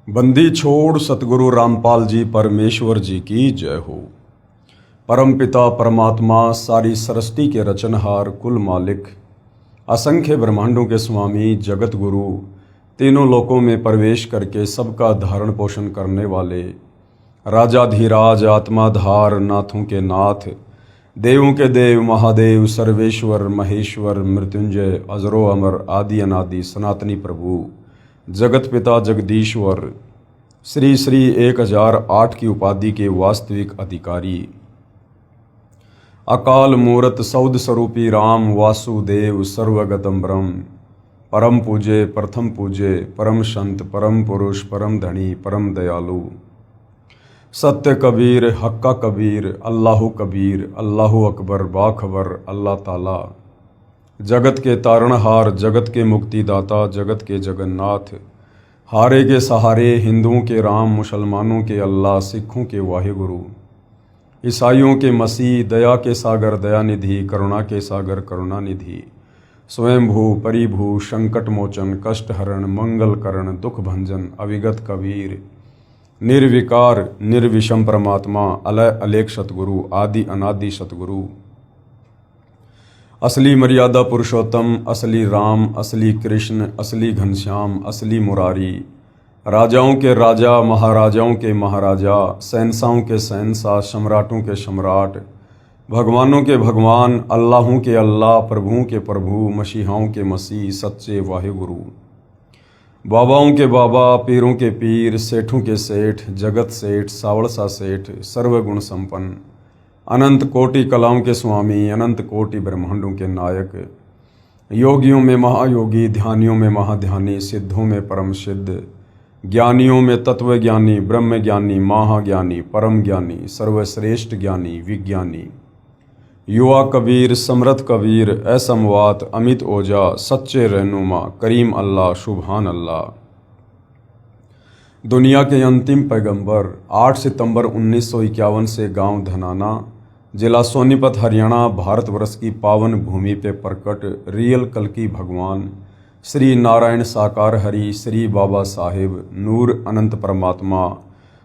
बंदी छोड़ सतगुरु रामपाल जी परमेश्वर जी की जय हो। परम पिता परमात्मा सारी सृष्टि के रचनहार कुल मालिक असंख्य ब्रह्मांडों के स्वामी जगत गुरु तीनों लोकों में प्रवेश करके सबका धारण पोषण करने वाले राजाधिराज आत्माधार नाथों के नाथ देवों के देव महादेव सर्वेश्वर महेश्वर मृत्युंजय अजरो अमर आदि अनादि सनातनी प्रभु जगत पिता जगदीश्वर श्री श्री 1008 की उपाधि के वास्तविक अधिकारी अकाल मूरत सौद स्वरूपी राम वासुदेव सर्वगतम ब्रह्म परम पूजे प्रथम पूजे परम संत परम पुरुष परम धनी परम दयालु सत्य कबीर हक्का कबीर अल्लाहु कबीर अल्लाहु अकबर बाखबर अल्लाह ताला जगत के तारणहार जगत के मुक्तिदाता जगत के जगन्नाथ हारे के सहारे हिंदुओं के राम मुसलमानों के अल्लाह सिखों के वाहिगुरु ईसाइयों के मसीह दया के सागर दयानिधि करुणा के सागर करुणानिधि स्वयंभू परिभू संकट मोचन कष्ट हरण मंगल करण दुख भंजन अविगत कबीर निर्विकार निर्विषम परमात्मा अलय अलेख सतगुरु आदि अनादि सतगुरु असली मर्यादा पुरुषोत्तम असली राम असली कृष्ण असली घनश्याम असली मुरारी राजाओं के राजा महाराजाओं के महाराजा शहंशाहों के शहंशाह सम्राटों के सम्राट भगवानों के भगवान अल्लाहों के अल्लाह प्रभुओं के प्रभु मसीहाओं के मसीह सच्चे वाहिगुरु बाबाओं के बाबा पीरों के पीर सेठों के सेठ जगत सेठ सावड़सा सेठ सर्वगुण संपन्न अनंत कोटि कलाओं के स्वामी अनंत कोटि ब्रह्मांडों के नायक योगियों में महायोगी ध्यानियों में महाध्यानी सिद्धों में परम सिद्ध ज्ञानियों में तत्व ज्ञानी ब्रह्म ज्ञानी महाज्ञानी परम ज्ञानी सर्वश्रेष्ठ ज्ञानी विज्ञानी युवा कबीर समृद्ध कबीर असमवात अमित ओजा सच्चे रहनुमा करीम अल्लाह सुभान अल्लाह दुनिया के अंतिम पैगंबर 8 सितंबर 1951 से गांव धनाना जिला सोनीपत हरियाणा भारतवर्ष की पावन भूमि पे प्रकट रियल कल्कि भगवान श्री नारायण साकार हरि श्री बाबा साहेब नूर अनंत परमात्मा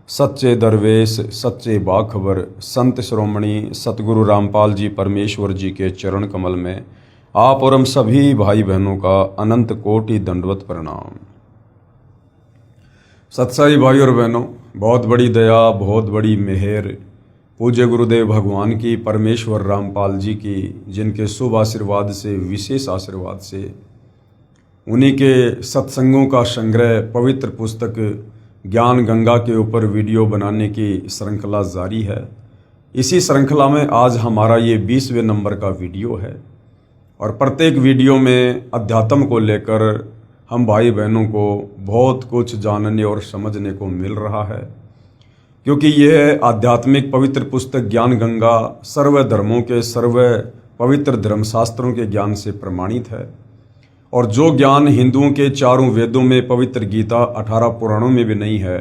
सच्चे दरवेश सच्चे बाखबर संत श्रोमणी सतगुरु रामपाल जी परमेश्वर जी के चरण कमल में आप और हम सभी भाई बहनों का अनंत कोटि दंडवत प्रणाम। सत्साई भाई और बहनों, बहुत बड़ी दया बहुत बड़ी मेहर पूज्य गुरुदेव भगवान की परमेश्वर रामपाल जी की, जिनके शुभ आशीर्वाद से विशेष आशीर्वाद से उन्हीं के सत्संगों का संग्रह पवित्र पुस्तक ज्ञान गंगा के ऊपर वीडियो बनाने की श्रृंखला जारी है। इसी श्रृंखला में आज हमारा ये 20वें नंबर का वीडियो है और प्रत्येक वीडियो में अध्यात्म को लेकर हम भाई बहनों को बहुत कुछ जानने और समझने को मिल रहा है, क्योंकि यह आध्यात्मिक पवित्र पुस्तक ज्ञान गंगा सर्व धर्मों के सर्व पवित्र धर्मशास्त्रों के ज्ञान से प्रमाणित है और जो ज्ञान हिंदुओं के चारों वेदों में पवित्र गीता 18 पुराणों में भी नहीं है,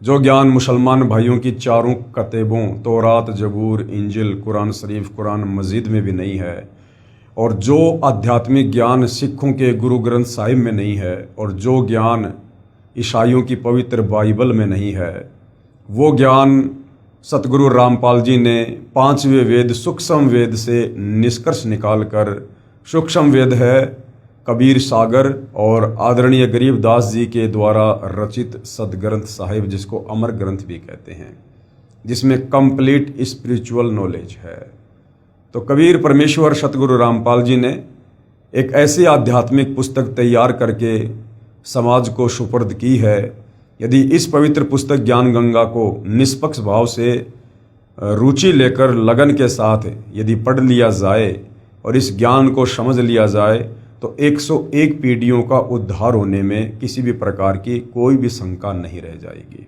जो ज्ञान मुसलमान भाइयों की चारों कतेबों तौरात जबूर इंजिल कुरान शरीफ कुरान मजीद में भी नहीं है और जो आध्यात्मिक ज्ञान सिखों के गुरु ग्रंथ साहिब में नहीं है और जो ज्ञान ईसाइयों की पवित्र बाइबल में नहीं है, वो ज्ञान सतगुरु रामपाल जी ने 5वें वेद सूक्ष्म वेद से निष्कर्ष निकालकर, सूक्ष्म वेद है कबीर सागर और आदरणीय गरीबदास जी के द्वारा रचित सदग्रंथ साहिब, जिसको अमर ग्रंथ भी कहते हैं, जिसमें कंप्लीट स्पिरिचुअल नॉलेज है। तो कबीर परमेश्वर सतगुरु रामपाल जी ने एक ऐसी आध्यात्मिक पुस्तक तैयार करके समाज को सुपुर्द की है। यदि इस पवित्र पुस्तक ज्ञान गंगा को निष्पक्ष भाव से रुचि लेकर लगन के साथ यदि पढ़ लिया जाए और इस ज्ञान को समझ लिया जाए तो 101 पीढ़ियों का उद्धार होने में किसी भी प्रकार की कोई भी शंका नहीं रह जाएगी।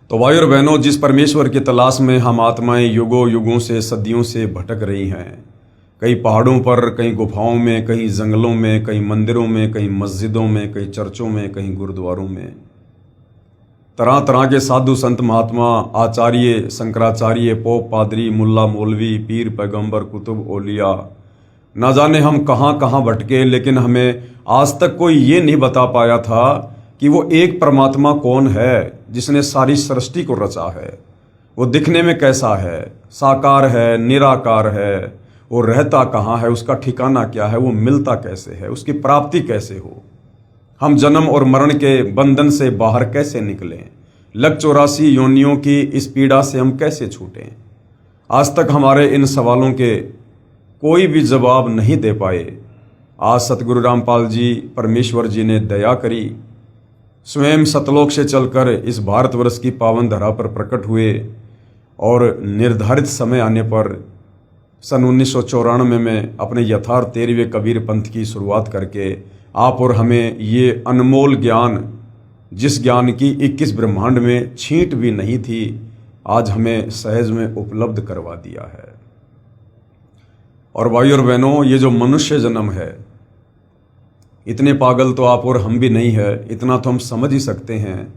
तो भाई और बहनों, जिस परमेश्वर की तलाश में हम आत्माएं युगों युगों से सदियों से भटक रही हैं, कहीं पहाड़ों पर, कहीं गुफाओं में, कहीं जंगलों में, कहीं मंदिरों में, कहीं मस्जिदों में, कहीं चर्चों में, कहीं गुरुद्वारों में, तरह तरह के साधु संत महात्मा आचार्य शंकराचार्य पोप पादरी मुल्ला मौलवी पीर पैगंबर कुतुब ओलिया ना जाने हम कहाँ कहाँ भटके, लेकिन हमें आज तक कोई ये नहीं बता पाया था कि वो एक परमात्मा कौन है जिसने सारी सृष्टि को रचा है, वो दिखने में कैसा है, साकार है, निराकार है, वो रहता कहाँ है, उसका ठिकाना क्या है, वो मिलता कैसे है, उसकी प्राप्ति कैसे हो, हम जन्म और मरण के बंधन से बाहर कैसे निकलें, लग 84 योनियों की इस पीड़ा से हम कैसे छूटें। आज तक हमारे इन सवालों के कोई भी जवाब नहीं दे पाए। आज सतगुरु रामपाल जी परमेश्वर जी ने दया करी, स्वयं सतलोक से चलकर इस भारतवर्ष की पावन धरा पर प्रकट हुए और निर्धारित समय आने पर सन 1994 में अपने यथार्थ 13वें कबीर पंथ की शुरुआत करके आप और हमें ये अनमोल ज्ञान, जिस ज्ञान की 21 ब्रह्मांड में छींट भी नहीं थी, आज हमें सहज में उपलब्ध करवा दिया है। और भाई और बहनों, ये जो मनुष्य जन्म है, इतने पागल तो आप और हम भी नहीं है, इतना तो हम समझ ही सकते हैं।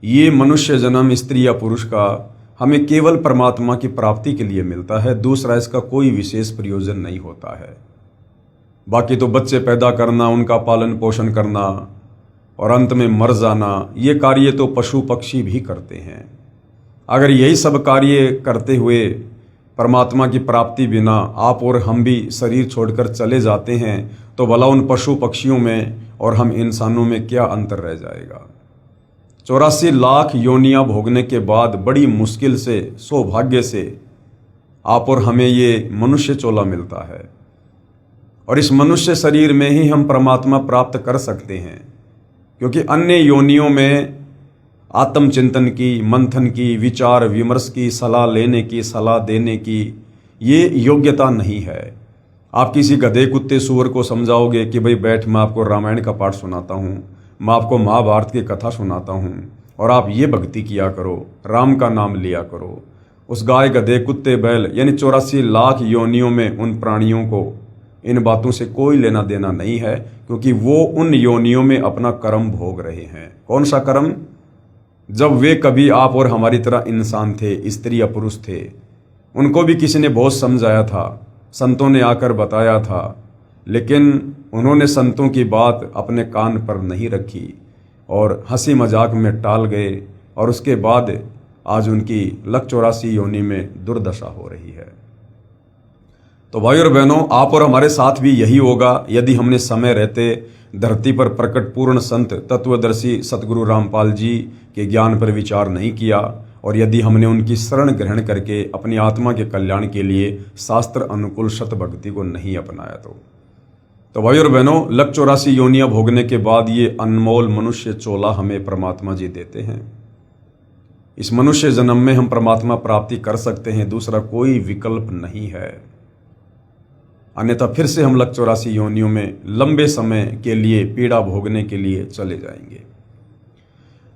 ये मनुष्य जन्म स्त्री या पुरुष का हमें केवल परमात्मा की प्राप्ति के लिए मिलता है, दूसरा इसका कोई विशेष प्रयोजन नहीं होता है। बाकी तो बच्चे पैदा करना, उनका पालन पोषण करना और अंत में मर जाना, ये कार्य तो पशु पक्षी भी करते हैं। अगर यही सब कार्य करते हुए परमात्मा की प्राप्ति बिना आप और हम भी शरीर छोड़कर चले जाते हैं, तो भला उन पशु पक्षियों में और हम इंसानों में क्या अंतर रह जाएगा। 84 लाख योनियां भोगने के बाद बड़ी मुश्किल से, सौभाग्य से आप और हमें ये मनुष्य चोला मिलता है, और इस मनुष्य शरीर में ही हम परमात्मा प्राप्त कर सकते हैं, क्योंकि अन्य योनियों में आत्मचिंतन की, मंथन की, विचार विमर्श की, सलाह लेने की, सलाह देने की ये योग्यता नहीं है। आप किसी गधे, कुत्ते, सूअर को समझाओगे कि भाई बैठ, मैं आपको रामायण का पाठ सुनाता हूँ, मैं आपको महाभारत की कथा सुनाता हूँ और आप ये भक्ति किया करो, राम का नाम लिया करो। उस गाय, गधे, कुत्ते, बैल यानी 84 लाख योनियों में उन प्राणियों को इन बातों से कोई लेना देना नहीं है, क्योंकि वो उन योनियों में अपना कर्म भोग रहे हैं। कौन सा कर्म? जब वे कभी आप और हमारी तरह इंसान थे, स्त्री या पुरुष थे, उनको भी किसी ने बहुत समझाया था, संतों ने आकर बताया था, लेकिन उन्होंने संतों की बात अपने कान पर नहीं रखी और हंसी मजाक में टाल गए, और उसके बाद आज उनकी लग 84 योनि में दुर्दशा हो रही है। तो भाई और बहनों, आप और हमारे साथ भी यही होगा यदि हमने समय रहते धरती पर प्रकट पूर्ण संत तत्वदर्शी सतगुरु रामपाल जी के ज्ञान पर विचार नहीं किया, और यदि हमने उनकी शरण ग्रहण करके अपनी आत्मा के कल्याण के लिए शास्त्र अनुकूल सत भक्ति को नहीं अपनाया। तो भाई और बहनों, लग 84 योनियां भोगने के बाद ये अनमोल मनुष्य चोला हमें परमात्मा जी देते हैं। इस मनुष्य जन्म में हम परमात्मा प्राप्ति कर सकते हैं, दूसरा कोई विकल्प नहीं है, अन्यथा फिर से हम लग 84 योनियों में लंबे समय के लिए पीड़ा भोगने के लिए चले जाएंगे।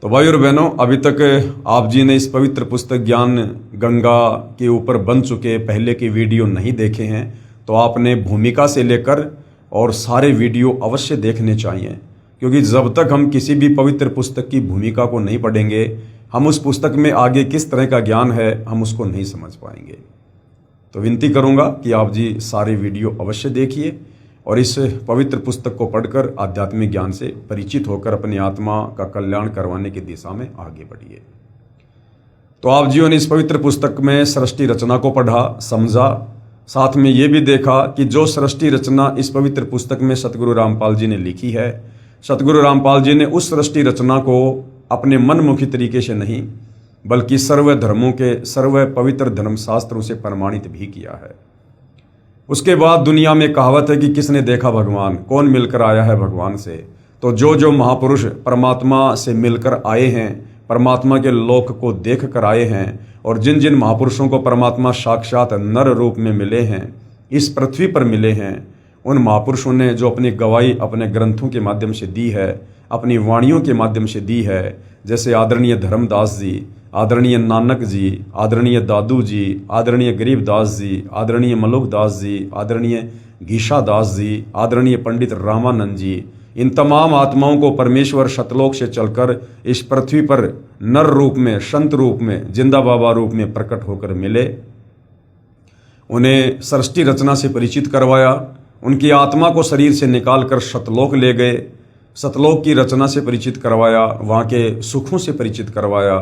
तो भाई और बहनों, अभी तक आप जी ने इस पवित्र पुस्तक ज्ञान गंगा के ऊपर बन चुके पहले के वीडियो नहीं देखे हैं, तो आपने भूमिका से लेकर और सारे वीडियो अवश्य देखने चाहिए, क्योंकि जब तक हम किसी भी पवित्र पुस्तक की भूमिका को नहीं पढ़ेंगे, हम उस पुस्तक में आगे किस तरह का ज्ञान है हम उसको नहीं समझ पाएंगे। तो विनती करूंगा कि आप जी सारे वीडियो अवश्य देखिए और इस पवित्र पुस्तक को पढ़कर आध्यात्मिक ज्ञान से परिचित होकर अपनी आत्मा का कल्याण करवाने की दिशा में आगे बढ़िए। तो आप जियों ने इस पवित्र पुस्तक में सृष्टि रचना को पढ़ा, समझा, साथ में ये भी देखा कि जो सृष्टि रचना इस पवित्र पुस्तक में सतगुरु रामपाल जी ने लिखी है, सतगुरु रामपाल जी ने उस सृष्टि रचना को अपने मनमुखी तरीके से नहीं, बल्कि सर्व धर्मों के सर्व पवित्र धर्मशास्त्रों से प्रमाणित भी किया है। उसके बाद दुनिया में कहावत है कि किसने देखा भगवान, कौन मिलकर आया है भगवान से। तो जो जो महापुरुष परमात्मा से मिलकर आए हैं, परमात्मा के लोक को देख कर आए हैं, और जिन जिन महापुरुषों को परमात्मा साक्षात नर रूप में मिले हैं, इस पृथ्वी पर मिले हैं, उन महापुरुषों ने जो अपनी गवाही अपने ग्रंथों के माध्यम से दी है, अपनी वाणियों के माध्यम से दी है, जैसे आदरणीय धर्मदास जी, आदरणीय नानक जी, आदरणीय दादू जी, आदरणीय गरीबदास जी, आदरणीय मलुकदास जी, आदरणीय घीशादास जी, आदरणीय पंडित रामानंद जी, इन तमाम आत्माओं को परमेश्वर शतलोक से चलकर इस पृथ्वी पर नर रूप में, संत रूप में, जिंदा बाबा रूप में प्रकट होकर मिले। उन्हें सृष्टि रचना से परिचित करवाया, उनकी आत्मा को शरीर से निकालकर शतलोक ले गए, सतलोक की रचना से परिचित करवाया, वहाँ के सुखों से परिचित करवाया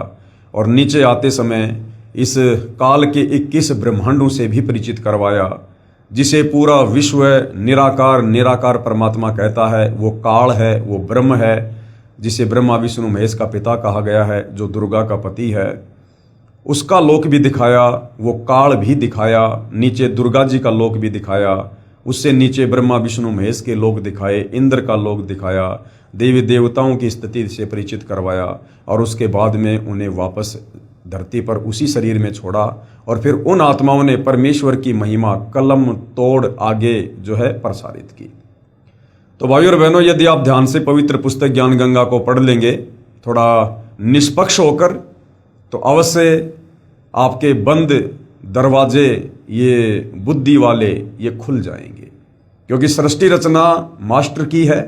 और नीचे आते समय इस काल के 21 ब्रह्मांडों से भी परिचित करवाया, जिसे पूरा विश्व निराकार निराकार परमात्मा कहता है। वो काल है, वो ब्रह्म है, जिसे ब्रह्मा विष्णु महेश का पिता कहा गया है, जो दुर्गा का पति है। उसका लोक भी दिखाया, वो काल भी दिखाया, नीचे दुर्गा जी का लोक भी दिखाया, उससे नीचे ब्रह्मा विष्णु महेश के लोक दिखाए, इंद्र का लोक दिखाया, देवी देवताओं की स्थिति से परिचित करवाया और उसके बाद में उन्हें वापस धरती पर उसी शरीर में छोड़ा और फिर उन आत्माओं ने परमेश्वर की महिमा कलम तोड़ आगे जो है प्रसारित की। तो भाइयों और बहनों, यदि आप ध्यान से पवित्र पुस्तक ज्ञान गंगा को पढ़ लेंगे थोड़ा निष्पक्ष होकर, तो अवश्य आपके बंद दरवाजे ये बुद्धि वाले ये खुल जाएंगे, क्योंकि सृष्टि रचना मास्टर की है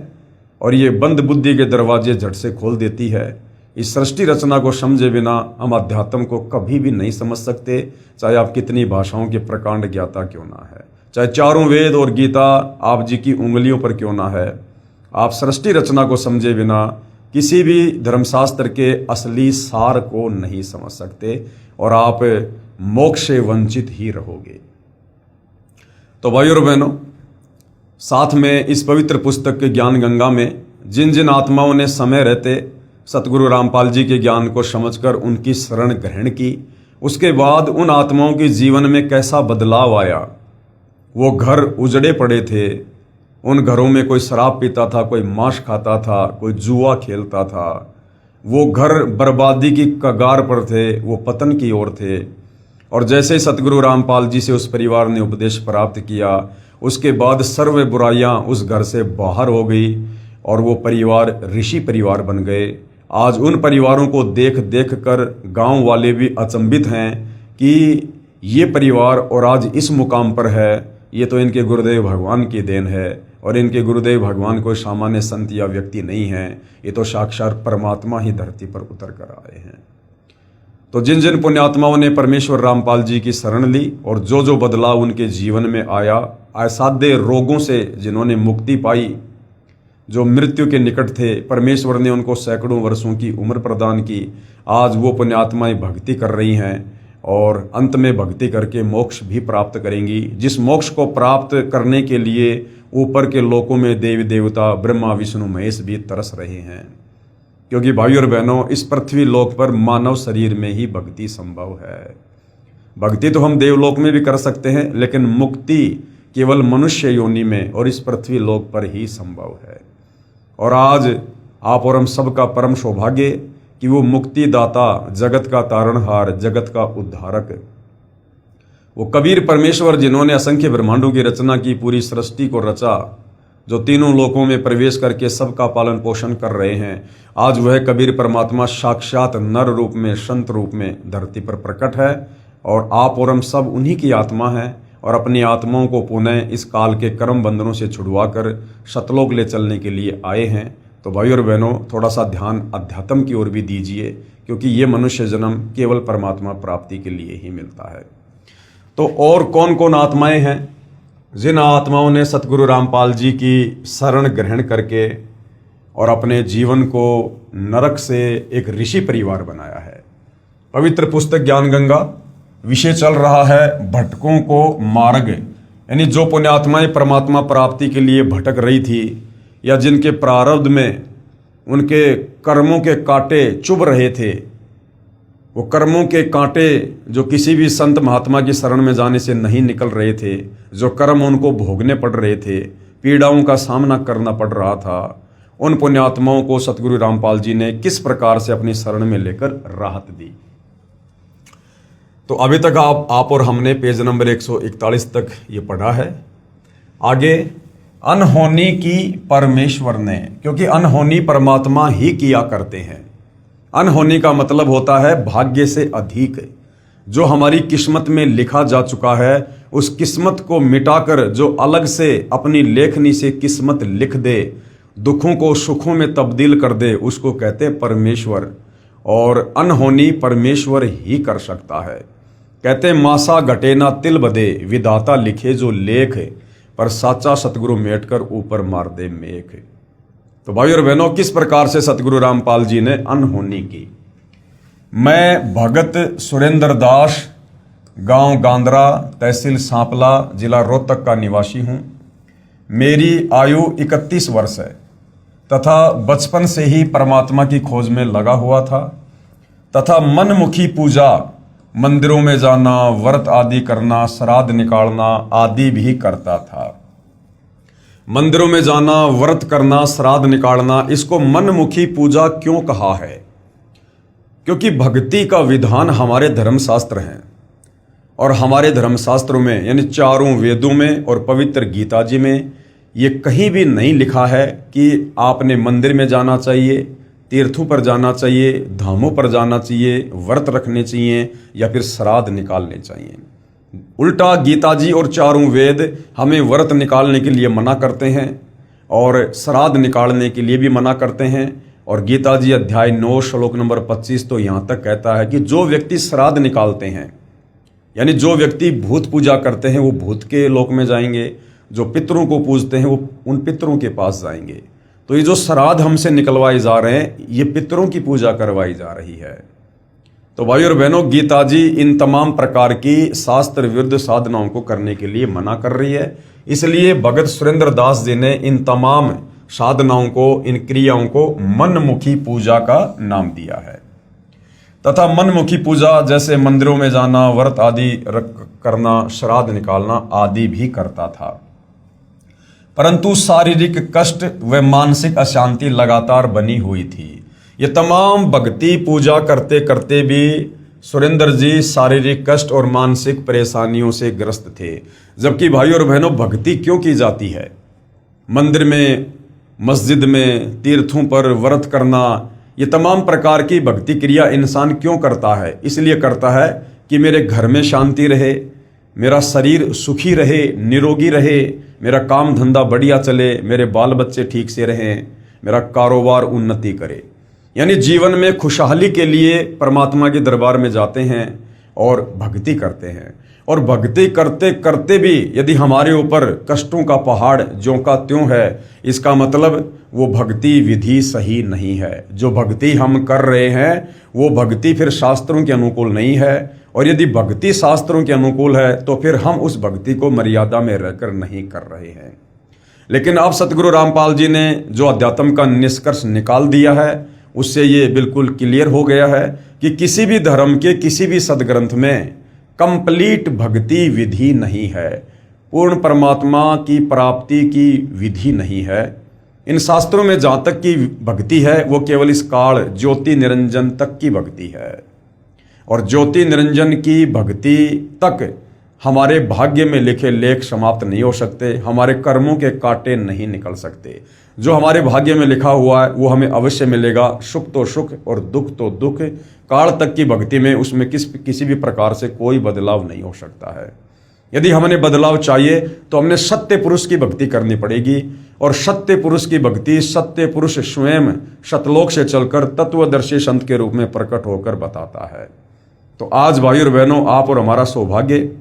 और ये बंद बुद्धि के दरवाजे झट से खोल देती है। इस सृष्टि रचना को समझे बिना हम अध्यात्म को कभी भी नहीं समझ सकते, चाहे आप कितनी भाषाओं के प्रकांड ज्ञाता क्यों ना है, चाहे चारों वेद और गीता आप जी की उंगलियों पर क्यों ना है। आप सृष्टि रचना को समझे बिना किसी भी धर्मशास्त्र के असली सार को नहीं समझ सकते और आप मोक्ष से वंचित ही रहोगे। तो भाइयों और बहनों, साथ में इस पवित्र पुस्तक के ज्ञान गंगा में जिन जिन आत्माओं ने समय रहते सतगुरु रामपाल जी के ज्ञान को समझकर उनकी शरण ग्रहण की, उसके बाद उन आत्माओं के जीवन में कैसा बदलाव आया। वो घर उजड़े पड़े थे, उन घरों में कोई शराब पीता था, कोई मांस खाता था, कोई जुआ खेलता था, वो घर बर्बादी की कगार पर थे, वो पतन की ओर थे। और जैसे सतगुरु रामपाल जी से उस परिवार ने उपदेश प्राप्त किया, उसके बाद सर्व बुराइयां उस घर से बाहर हो गई और वो परिवार ऋषि परिवार बन गए। आज उन परिवारों को देख देख कर गाँव वाले भी अचंभित हैं कि ये परिवार और आज इस मुकाम पर है, ये तो इनके गुरुदेव भगवान की देन है। और इनके गुरुदेव भगवान कोई सामान्य संत या व्यक्ति नहीं है, ये तो साक्षात परमात्मा ही धरती पर उतर कर आए हैं। तो जिन जिन पुण्यात्माओं ने परमेश्वर रामपाल जी की शरण ली और जो जो बदलाव उनके जीवन में आया, असाध्य रोगों से जिन्होंने मुक्ति पाई, जो मृत्यु के निकट थे, परमेश्वर ने उनको सैकड़ों वर्षों की उम्र प्रदान की। आज वो पुण्यात्माएं भक्ति कर रही हैं और अंत में भक्ति करके मोक्ष भी प्राप्त करेंगी, जिस मोक्ष को प्राप्त करने के लिए ऊपर के लोकों में देवी देवता ब्रह्मा विष्णु महेश भी तरस रहे हैं। क्योंकि भाइयों और बहनों, इस पृथ्वी लोक पर मानव शरीर में ही भक्ति संभव है। भक्ति तो हम देवलोक में भी कर सकते हैं, लेकिन मुक्ति केवल मनुष्य योनि में और इस पृथ्वी लोक पर ही संभव है। और आज आप और हम सबका परम सौभाग्य कि वो मुक्तिदाता, जगत का तारणहार, जगत का उद्धारक, वो कबीर परमेश्वर जिन्होंने असंख्य ब्रह्मांडों की रचना की, पूरी सृष्टि को रचा, जो तीनों लोकों में प्रवेश करके सबका पालन पोषण कर रहे हैं, आज वह कबीर परमात्मा साक्षात नर रूप में, संत रूप में धरती पर प्रकट है। और आप और हम सब उन्हीं की आत्मा हैं और अपनी आत्माओं को पुनः इस काल के कर्म बंधनों से छुड़वा कर सतलोक ले चलने के लिए आए हैं। तो भाइयों और बहनों, थोड़ा सा ध्यान अध्यात्म की ओर भी दीजिए, क्योंकि ये मनुष्य जन्म केवल परमात्मा प्राप्ति के लिए ही मिलता है। तो और कौन कौन आत्माएं हैं जिन आत्माओं ने सतगुरु रामपाल जी की शरण ग्रहण करके और अपने जीवन को नरक से एक ऋषि परिवार बनाया है। पवित्र पुस्तक ज्ञान गंगा विषय चल रहा है भटकों को मार्ग, यानी जो पुण्यात्माएं परमात्मा प्राप्ति के लिए भटक रही थी या जिनके प्रारब्ध में उनके कर्मों के कांटे चुभ रहे थे, वो कर्मों के कांटे जो किसी भी संत महात्मा की शरण में जाने से नहीं निकल रहे थे, जो कर्म उनको भोगने पड़ रहे थे, पीड़ाओं का सामना करना पड़ रहा था, उन पुण्यात्माओं को सतगुरु रामपाल जी ने किस प्रकार से अपनी शरण में लेकर राहत दी। तो अभी तक आप और हमने पेज नंबर 141 तक ये पढ़ा है। आगे अनहोनी की परमेश्वर ने, क्योंकि अनहोनी परमात्मा ही किया करते हैं। अनहोनी का मतलब होता है भाग्य से अधिक। जो हमारी किस्मत में लिखा जा चुका है, उस किस्मत को मिटाकर जो अलग से अपनी लेखनी से किस्मत लिख दे, दुखों को सुखों में तब्दील कर दे, उसको कहते हैं परमेश्वर। और अनहोनी परमेश्वर ही कर सकता है। कहते मासा घटे ना तिल बदे, विधाता लिखे जो लेख, पर साचा सतगुरु मेट कर ऊपर मार दे मेख। तो भाई और बहनों, किस प्रकार से सतगुरु रामपाल जी ने अनहोनी की। मैं भगत सुरेंद्र दास, गांव गांदरा, तहसील सांपला, जिला रोहतक का निवासी हूं। मेरी आयु 31 वर्ष है तथा बचपन से ही परमात्मा की खोज में लगा हुआ था तथा मनमुखी पूजा, मंदिरों में जाना, व्रत आदि करना, श्राद्ध निकालना आदि भी करता था। मंदिरों में जाना, व्रत करना, श्राद्ध निकालना, इसको मनमुखी पूजा क्यों कहा है? क्योंकि भक्ति का विधान हमारे धर्मशास्त्र हैं और हमारे धर्मशास्त्रों में यानी चारों वेदों में और पवित्र गीता जी में ये कहीं भी नहीं लिखा है कि आपने मंदिर में जाना चाहिए, तीर्थों पर जाना चाहिए, धामों पर जाना चाहिए, व्रत रखने चाहिए या फिर श्राद्ध निकालने चाहिए। उल्टा गीता जी और चारों वेद हमें व्रत निकालने के लिए मना करते हैं और श्राद्ध निकालने के लिए भी मना करते हैं। और गीता जी अध्याय 9 श्लोक नंबर 25 तो यहाँ तक कहता है कि जो व्यक्ति श्राद्ध निकालते हैं यानी जो व्यक्ति भूत पूजा करते हैं वो भूत के लोक में जाएंगे, जो पितरों को पूजते हैं वो उन पितरों के पास जाएंगे। तो ये जो श्राद्ध हमसे निकलवाए जा रहे हैं ये पितरों की पूजा करवाई जा रही है। तो भाई और बहनों, गीता जी इन तमाम प्रकार की शास्त्र विरुद्ध साधनाओं को करने के लिए मना कर रही है। इसलिए भगत सुरेंद्र दास जी ने इन तमाम साधनाओं को, इन क्रियाओं को मनमुखी पूजा का नाम दिया है तथा मनमुखी पूजा जैसे मंदिरों में जाना, व्रत आदि करना, श्राद्ध निकालना आदि भी करता था। परंतु शारीरिक कष्ट व मानसिक अशांति लगातार बनी हुई थी। ये तमाम भक्ति पूजा करते करते भी सुरेंद्र जी शारीरिक कष्ट और मानसिक परेशानियों से ग्रस्त थे। जबकि भाई और बहनों, भक्ति क्यों की जाती है? मंदिर में, मस्जिद में, तीर्थों पर व्रत करना, ये तमाम प्रकार की भक्ति क्रिया इंसान क्यों करता है? इसलिए करता है कि मेरे घर में शांति रहे, मेरा शरीर सुखी रहे, निरोगी रहे, मेरा काम धंधा बढ़िया चले, मेरे बाल बच्चे ठीक से रहें, मेरा कारोबार उन्नति करे। यानी जीवन में खुशहाली के लिए परमात्मा के दरबार में जाते हैं और भक्ति करते हैं। और भक्ति करते करते भी यदि हमारे ऊपर कष्टों का पहाड़ ज्यों का त्यों है, इसका मतलब वो भक्ति विधि सही नहीं है। जो भक्ति हम कर रहे हैं वो भक्ति फिर शास्त्रों के अनुकूल नहीं है। और यदि भक्ति शास्त्रों के अनुकूल है तो फिर हम उस भक्ति को मर्यादा में रहकर नहीं कर रहे हैं। लेकिन अब सतगुरु रामपाल जी ने जो अध्यात्म का निष्कर्ष निकाल दिया है उससे ये बिल्कुल क्लियर हो गया है कि किसी भी धर्म के किसी भी सदग्रंथ में कंप्लीट भक्ति विधि नहीं है, पूर्ण परमात्मा की प्राप्ति की विधि नहीं है। इन शास्त्रों में जहाँ तक की भक्ति है वो केवल इस काल ज्योति निरंजन तक की भक्ति है। और ज्योति निरंजन की भक्ति तक हमारे भाग्य में लिखे लेख समाप्त नहीं हो सकते, हमारे कर्मों के कांटे नहीं निकल सकते। जो हमारे भाग्य में लिखा हुआ है वो हमें अवश्य मिलेगा। सुख तो सुख और दुख तो दुख। काल तक की भक्ति में उसमें किसी भी प्रकार से कोई बदलाव नहीं हो सकता है। यदि हमें बदलाव चाहिए तो हमने सत्य पुरुष की भक्ति करनी पड़ेगी। और सत्य पुरुष की भक्ति सत्य पुरुष स्वयं सतलोक से चलकर तत्वदर्शी संत के रूप में प्रकट होकर बताता है। तो आज भाई और बहनों, आप और हमारा सौभाग्य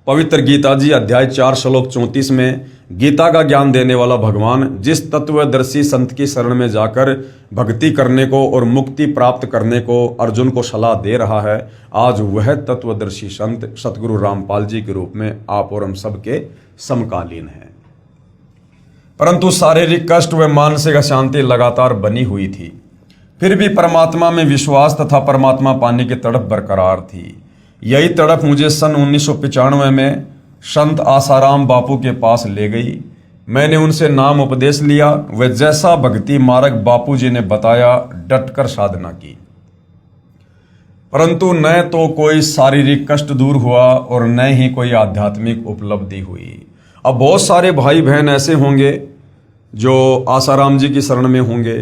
पवित्र गीता जी अध्याय 4 श्लोक 34 में गीता का ज्ञान देने वाला भगवान जिस तत्वदर्शी संत की शरण में जाकर भक्ति करने को और मुक्ति प्राप्त करने को अर्जुन को सलाह दे रहा है, आज वह तत्वदर्शी संत सतगुरु रामपाल जी के रूप में आप और हम सबके समकालीन हैं। परंतु शारीरिक कष्ट व मानसिक अशांति लगातार बनी हुई थी। फिर भी परमात्मा में विश्वास तथा परमात्मा पाने की तड़प बरकरार थी। यही तड़प मुझे सन 1995 में संत आसाराम बापू के पास ले गई। मैंने उनसे नाम उपदेश लिया व जैसा भक्ति मार्ग बापू जी ने बताया डटकर साधना की। परंतु न तो कोई शारीरिक कष्ट दूर हुआ और न ही कोई आध्यात्मिक उपलब्धि हुई। अब बहुत सारे भाई बहन ऐसे होंगे जो आसाराम जी की शरण में होंगे,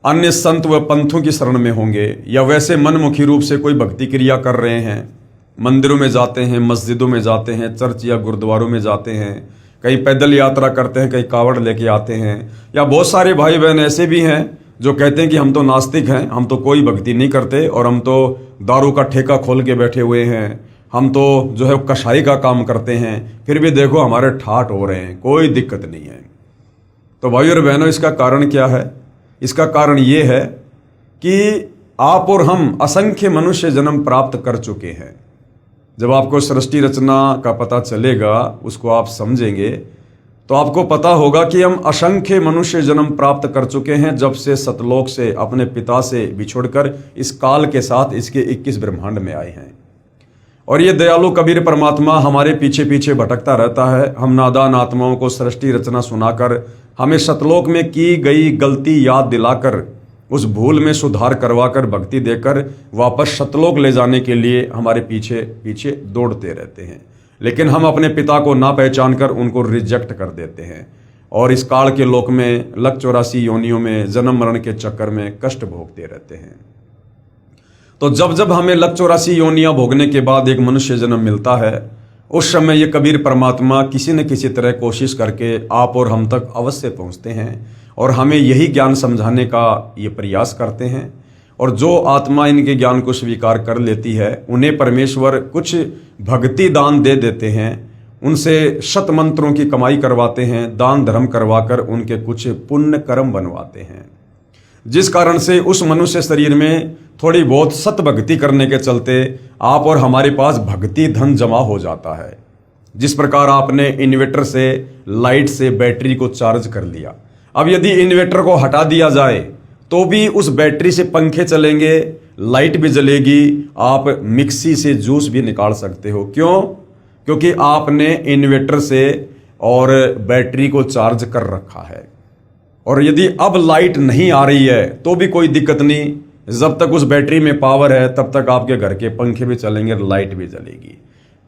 अन्य संत व पंथों की शरण में होंगे, या वैसे मनमुखी रूप से कोई भक्ति क्रिया कर रहे हैं, मंदिरों में जाते हैं, मस्जिदों में जाते हैं, चर्च या गुरुद्वारों में जाते हैं, कहीं पैदल यात्रा करते हैं, कहीं कावड़ लेके आते हैं। या बहुत सारे भाई बहन ऐसे भी हैं जो कहते हैं कि हम तो नास्तिक हैं, हम तो कोई भक्ति नहीं करते और हम तो दारू का ठेका खोल के बैठे हुए हैं, हम तो जो है कसाई का काम करते हैं, फिर भी देखो हमारे ठाठ हो रहे हैं, कोई दिक्कत नहीं है। तो भाइयों और बहनों, इसका कारण क्या है? इसका कारण ये है कि आप और हम असंख्य मनुष्य जन्म प्राप्त कर चुके हैं। जब आपको सृष्टि रचना का पता चलेगा, उसको आप समझेंगे, तो आपको पता होगा कि हम असंख्य मनुष्य जन्म प्राप्त कर चुके हैं जब से सतलोक से अपने पिता से बिछुड़कर इस काल के साथ इसके 21 ब्रह्मांड में आए हैं। और ये दयालु कबीर परमात्मा हमारे पीछे पीछे भटकता रहता है। हम नादान आत्माओं को सृष्टि रचना सुनाकर, हमें सतलोक में की गई गलती याद दिलाकर, उस भूल में सुधार करवाकर, भक्ति देकर वापस सतलोक ले जाने के लिए हमारे पीछे पीछे दौड़ते रहते हैं। लेकिन हम अपने पिता को ना पहचान कर उनको रिजेक्ट कर देते हैं और इस काल के लोक में लख 84 योनियों में जन्म मरण के चक्कर में कष्ट भोगते रहते हैं। तो जब जब हमें लख 84 योनियां भोगने के बाद एक मनुष्य जन्म मिलता है, उस समय ये कबीर परमात्मा किसी न किसी तरह कोशिश करके आप और हम तक अवश्य पहुंचते हैं और हमें यही ज्ञान समझाने का ये प्रयास करते हैं। और जो आत्मा इनके ज्ञान को स्वीकार कर लेती है, उन्हें परमेश्वर कुछ भक्ति दान दे देते हैं, उनसे शत मंत्रों की कमाई करवाते हैं, दान धर्म करवाकर उनके कुछ पुण्य कर्म बनवाते हैं, जिस कारण से उस मनुष्य शरीर में थोड़ी बहुत सत भक्ति करने के चलते आप और हमारे पास भक्ति धन जमा हो जाता है। जिस प्रकार आपने इन्वर्टर से, लाइट से बैटरी को चार्ज कर लिया, अब यदि इन्वर्टर को हटा दिया जाए तो भी उस बैटरी से पंखे चलेंगे, लाइट भी जलेगी, आप मिक्सी से जूस भी निकाल सकते हो। क्यों? क्योंकि आपने इन्वर्टर से और बैटरी को चार्ज कर रखा है। और यदि अब लाइट नहीं आ रही है तो भी कोई दिक्कत नहीं, जब तक उस बैटरी में पावर है तब तक आपके घर के पंखे भी चलेंगे, लाइट भी जलेगी।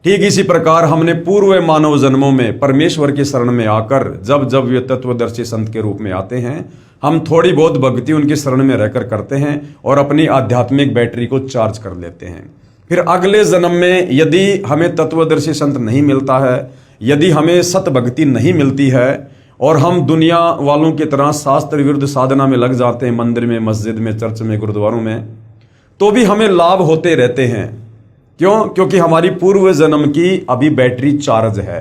ठीक इसी प्रकार हमने पूर्व मानव जन्मों में परमेश्वर की शरण में आकर जब जब वे तत्वदर्शी संत के रूप में आते हैं, हम थोड़ी बहुत भक्ति उनकी शरण में रहकर करते हैं और अपनी आध्यात्मिक बैटरी को चार्ज कर लेते हैं। फिर अगले जन्म में यदि हमें तत्वदर्शी संत नहीं मिलता है, यदि हमें सत भक्ति नहीं मिलती है और हम दुनिया वालों की तरह शास्त्र विरुद्ध साधना में लग जाते हैं, मंदिर में, मस्जिद में, चर्च में, गुरुद्वारों में, तो भी हमें लाभ होते रहते हैं। क्यों? क्योंकि हमारी पूर्व जन्म की अभी बैटरी चार्ज है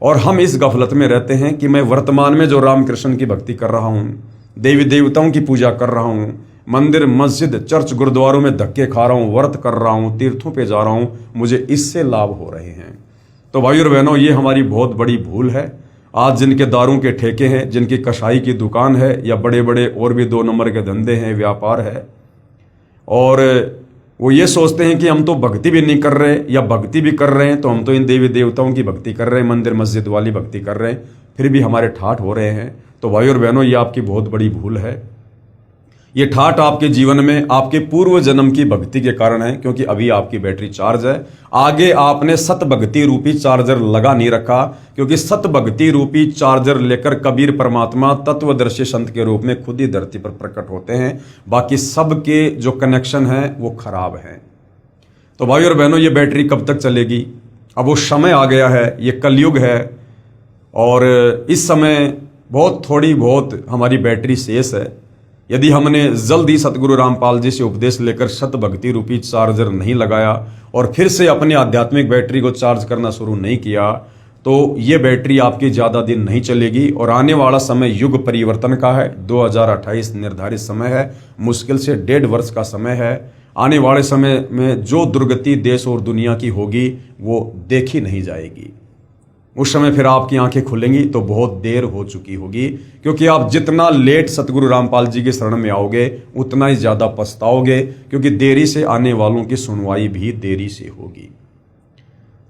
और हम इस गफलत में रहते हैं कि मैं वर्तमान में जो रामकृष्ण की भक्ति कर रहा हूँ, देवी देवताओं की पूजा कर रहा हूँ, मंदिर, मस्जिद, चर्च, गुरुद्वारों में धक्के खा रहा हूँ, व्रत कर रहा हूँ, तीर्थों पे जा रहा हूँ, मुझे इससे लाभ हो रहे हैं। तो भाइयों और बहनों, ये हमारी बहुत बड़ी भूल है। आज जिनके दारू के ठेके हैं, जिनकी कसाई की दुकान है या बड़े बड़े और भी 2 नंबर के धंधे हैं, व्यापार है, और वो ये सोचते हैं कि हम तो भक्ति भी नहीं कर रहे या भक्ति भी कर रहे हैं तो हम तो इन देवी देवताओं की भक्ति कर रहे हैं, मंदिर मस्जिद वाली भक्ति कर रहे हैं, फिर भी हमारे ठाठ हो रहे हैं। तो भाइयों और बहनों, ये आपकी बहुत बड़ी भूल है। ये ठाठ आपके जीवन में आपके पूर्व जन्म की भक्ति के कारण है, क्योंकि अभी आपकी बैटरी चार्ज है। आगे आपने सत भक्ति रूपी चार्जर लगा नहीं रखा, क्योंकि सत भक्ति रूपी चार्जर लेकर कबीर परमात्मा तत्वदर्शी संत के रूप में खुद ही धरती पर प्रकट होते हैं। बाकी सबके जो कनेक्शन है वो खराब है। तो भाइयों और बहनों, ये बैटरी कब तक चलेगी? अब वो समय आ गया है, ये कलयुग है और इस समय बहुत हमारी बैटरी शेष है। यदि हमने जल्दी सतगुरु रामपाल जी से उपदेश लेकर सत भक्ति रूपी चार्जर नहीं लगाया और फिर से अपने आध्यात्मिक बैटरी को चार्ज करना शुरू नहीं किया, तो ये बैटरी आपकी ज़्यादा दिन नहीं चलेगी और आने वाला समय युग परिवर्तन का है। 2028 निर्धारित समय है, मुश्किल से 1.5 वर्ष का समय है। आने वाले समय में जो दुर्गति देश और दुनिया की होगी वो देखी नहीं जाएगी। उस समय फिर आपकी आंखें खुलेंगी तो बहुत देर हो चुकी होगी, क्योंकि आप जितना लेट सतगुरु रामपाल जी की शरण में आओगे उतना ही ज़्यादा पछताओगे, क्योंकि देरी से आने वालों की सुनवाई भी देरी से होगी।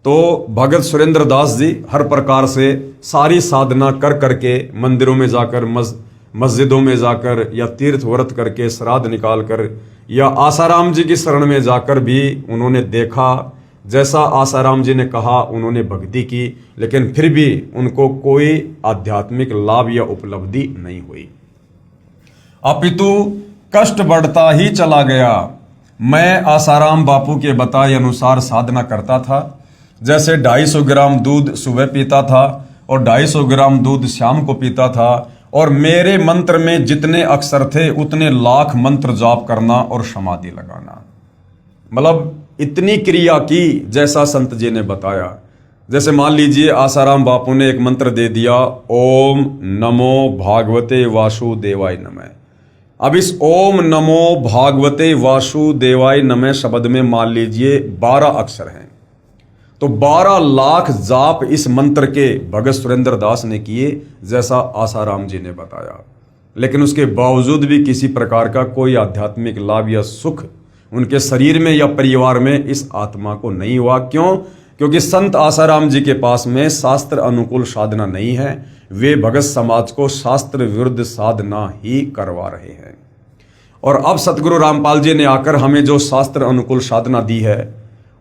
तो भगत सुरेंद्र दास जी हर प्रकार से सारी साधना कर करके, मंदिरों में जाकर, मस्जिदों में जाकर या तीर्थ व्रत करके, श्राद्ध निकाल कर या आसाराम जी की शरण में जाकर भी उन्होंने देखा, जैसा आसाराम जी ने कहा उन्होंने भक्ति की, लेकिन फिर भी उनको कोई आध्यात्मिक लाभ या उपलब्धि नहीं हुई। अपितु कष्ट बढ़ता ही चला गया। मैं आसाराम बापू के बताए अनुसार साधना करता था। जैसे 250 ग्राम दूध सुबह पीता था और 250 ग्राम दूध शाम को पीता था, और मेरे मंत्र में जितने अक्षर थे उतने लाख मंत्र जाप करना और समाधि लगाना। मतलब इतनी क्रिया की जैसा संत जी ने बताया। जैसे मान लीजिए आसाराम बापू ने एक मंत्र दे दिया, ओम नमो भागवते वासुदेवाय नमः। अब इस ओम नमो भागवते वासुदेवाय नमः शब्द में मान लीजिए 12 अक्षर हैं, तो 12 लाख जाप इस मंत्र के भगत सुरेंद्र दास ने किए, जैसा आसाराम जी ने बताया। लेकिन उसके बावजूद भी किसी प्रकार का कोई आध्यात्मिक लाभ या सुख उनके शरीर में या परिवार में इस आत्मा को नहीं हुआ। क्यों? क्योंकि संत आसाराम जी के पास में शास्त्र अनुकूल साधना नहीं है। वे भगत समाज को शास्त्र विरुद्ध साधना ही करवा रहे हैं। और अब सतगुरु रामपाल जी ने आकर हमें जो शास्त्र अनुकूल साधना दी है,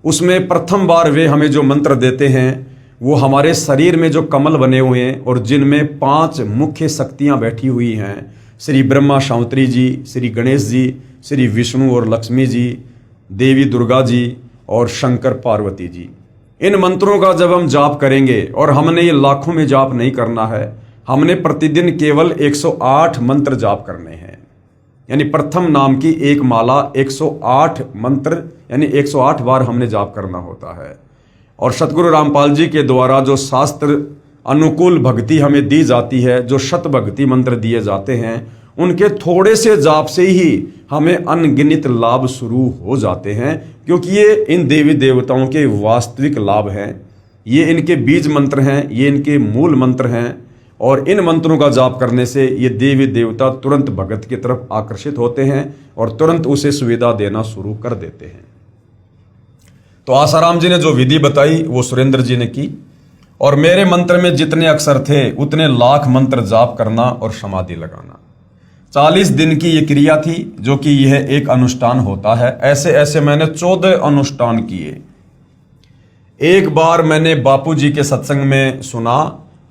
उसमें प्रथम बार वे हमें जो मंत्र देते हैं वो हमारे शरीर में जो कमल बने हुए हैं और जिनमें 5 मुख्य शक्तियां बैठी हुई हैं, श्री ब्रह्मा शांतरी जी, श्री गणेश जी, श्री विष्णु और लक्ष्मी जी, देवी दुर्गा जी और शंकर पार्वती जी। इन मंत्रों का जब हम जाप करेंगे, और हमने ये लाखों में जाप नहीं करना है, हमने प्रतिदिन केवल 108 मंत्र जाप करने हैं। यानी प्रथम नाम की एक माला 108 मंत्र यानी 108 बार हमने जाप करना होता है। और सतगुरु रामपाल जी के द्वारा जो शास्त्र अनुकूल भक्ति हमें दी जाती है, जो शत भक्ति मंत्र दिए जाते हैं, उनके थोड़े से जाप से ही हमें अनगिनत लाभ शुरू हो जाते हैं। क्योंकि ये इन देवी देवताओं के वास्तविक लाभ हैं, ये इनके बीज मंत्र हैं, ये इनके मूल मंत्र हैं। और इन मंत्रों का जाप करने से ये देवी देवता तुरंत भगत की तरफ आकर्षित होते हैं और तुरंत उसे सुविधा देना शुरू कर देते हैं। तो आसाराम जी ने जो विधि बताई वो सुरेंद्र जी ने की, और मेरे मंत्र में जितने अक्षर थे उतने लाख मंत्र जाप करना और समाधि लगाना। 40 दिन की ये क्रिया थी, जो कि यह एक अनुष्ठान होता है। ऐसे ऐसे मैंने 14 अनुष्ठान किए। एक बार मैंने बापू जी के सत्संग में सुना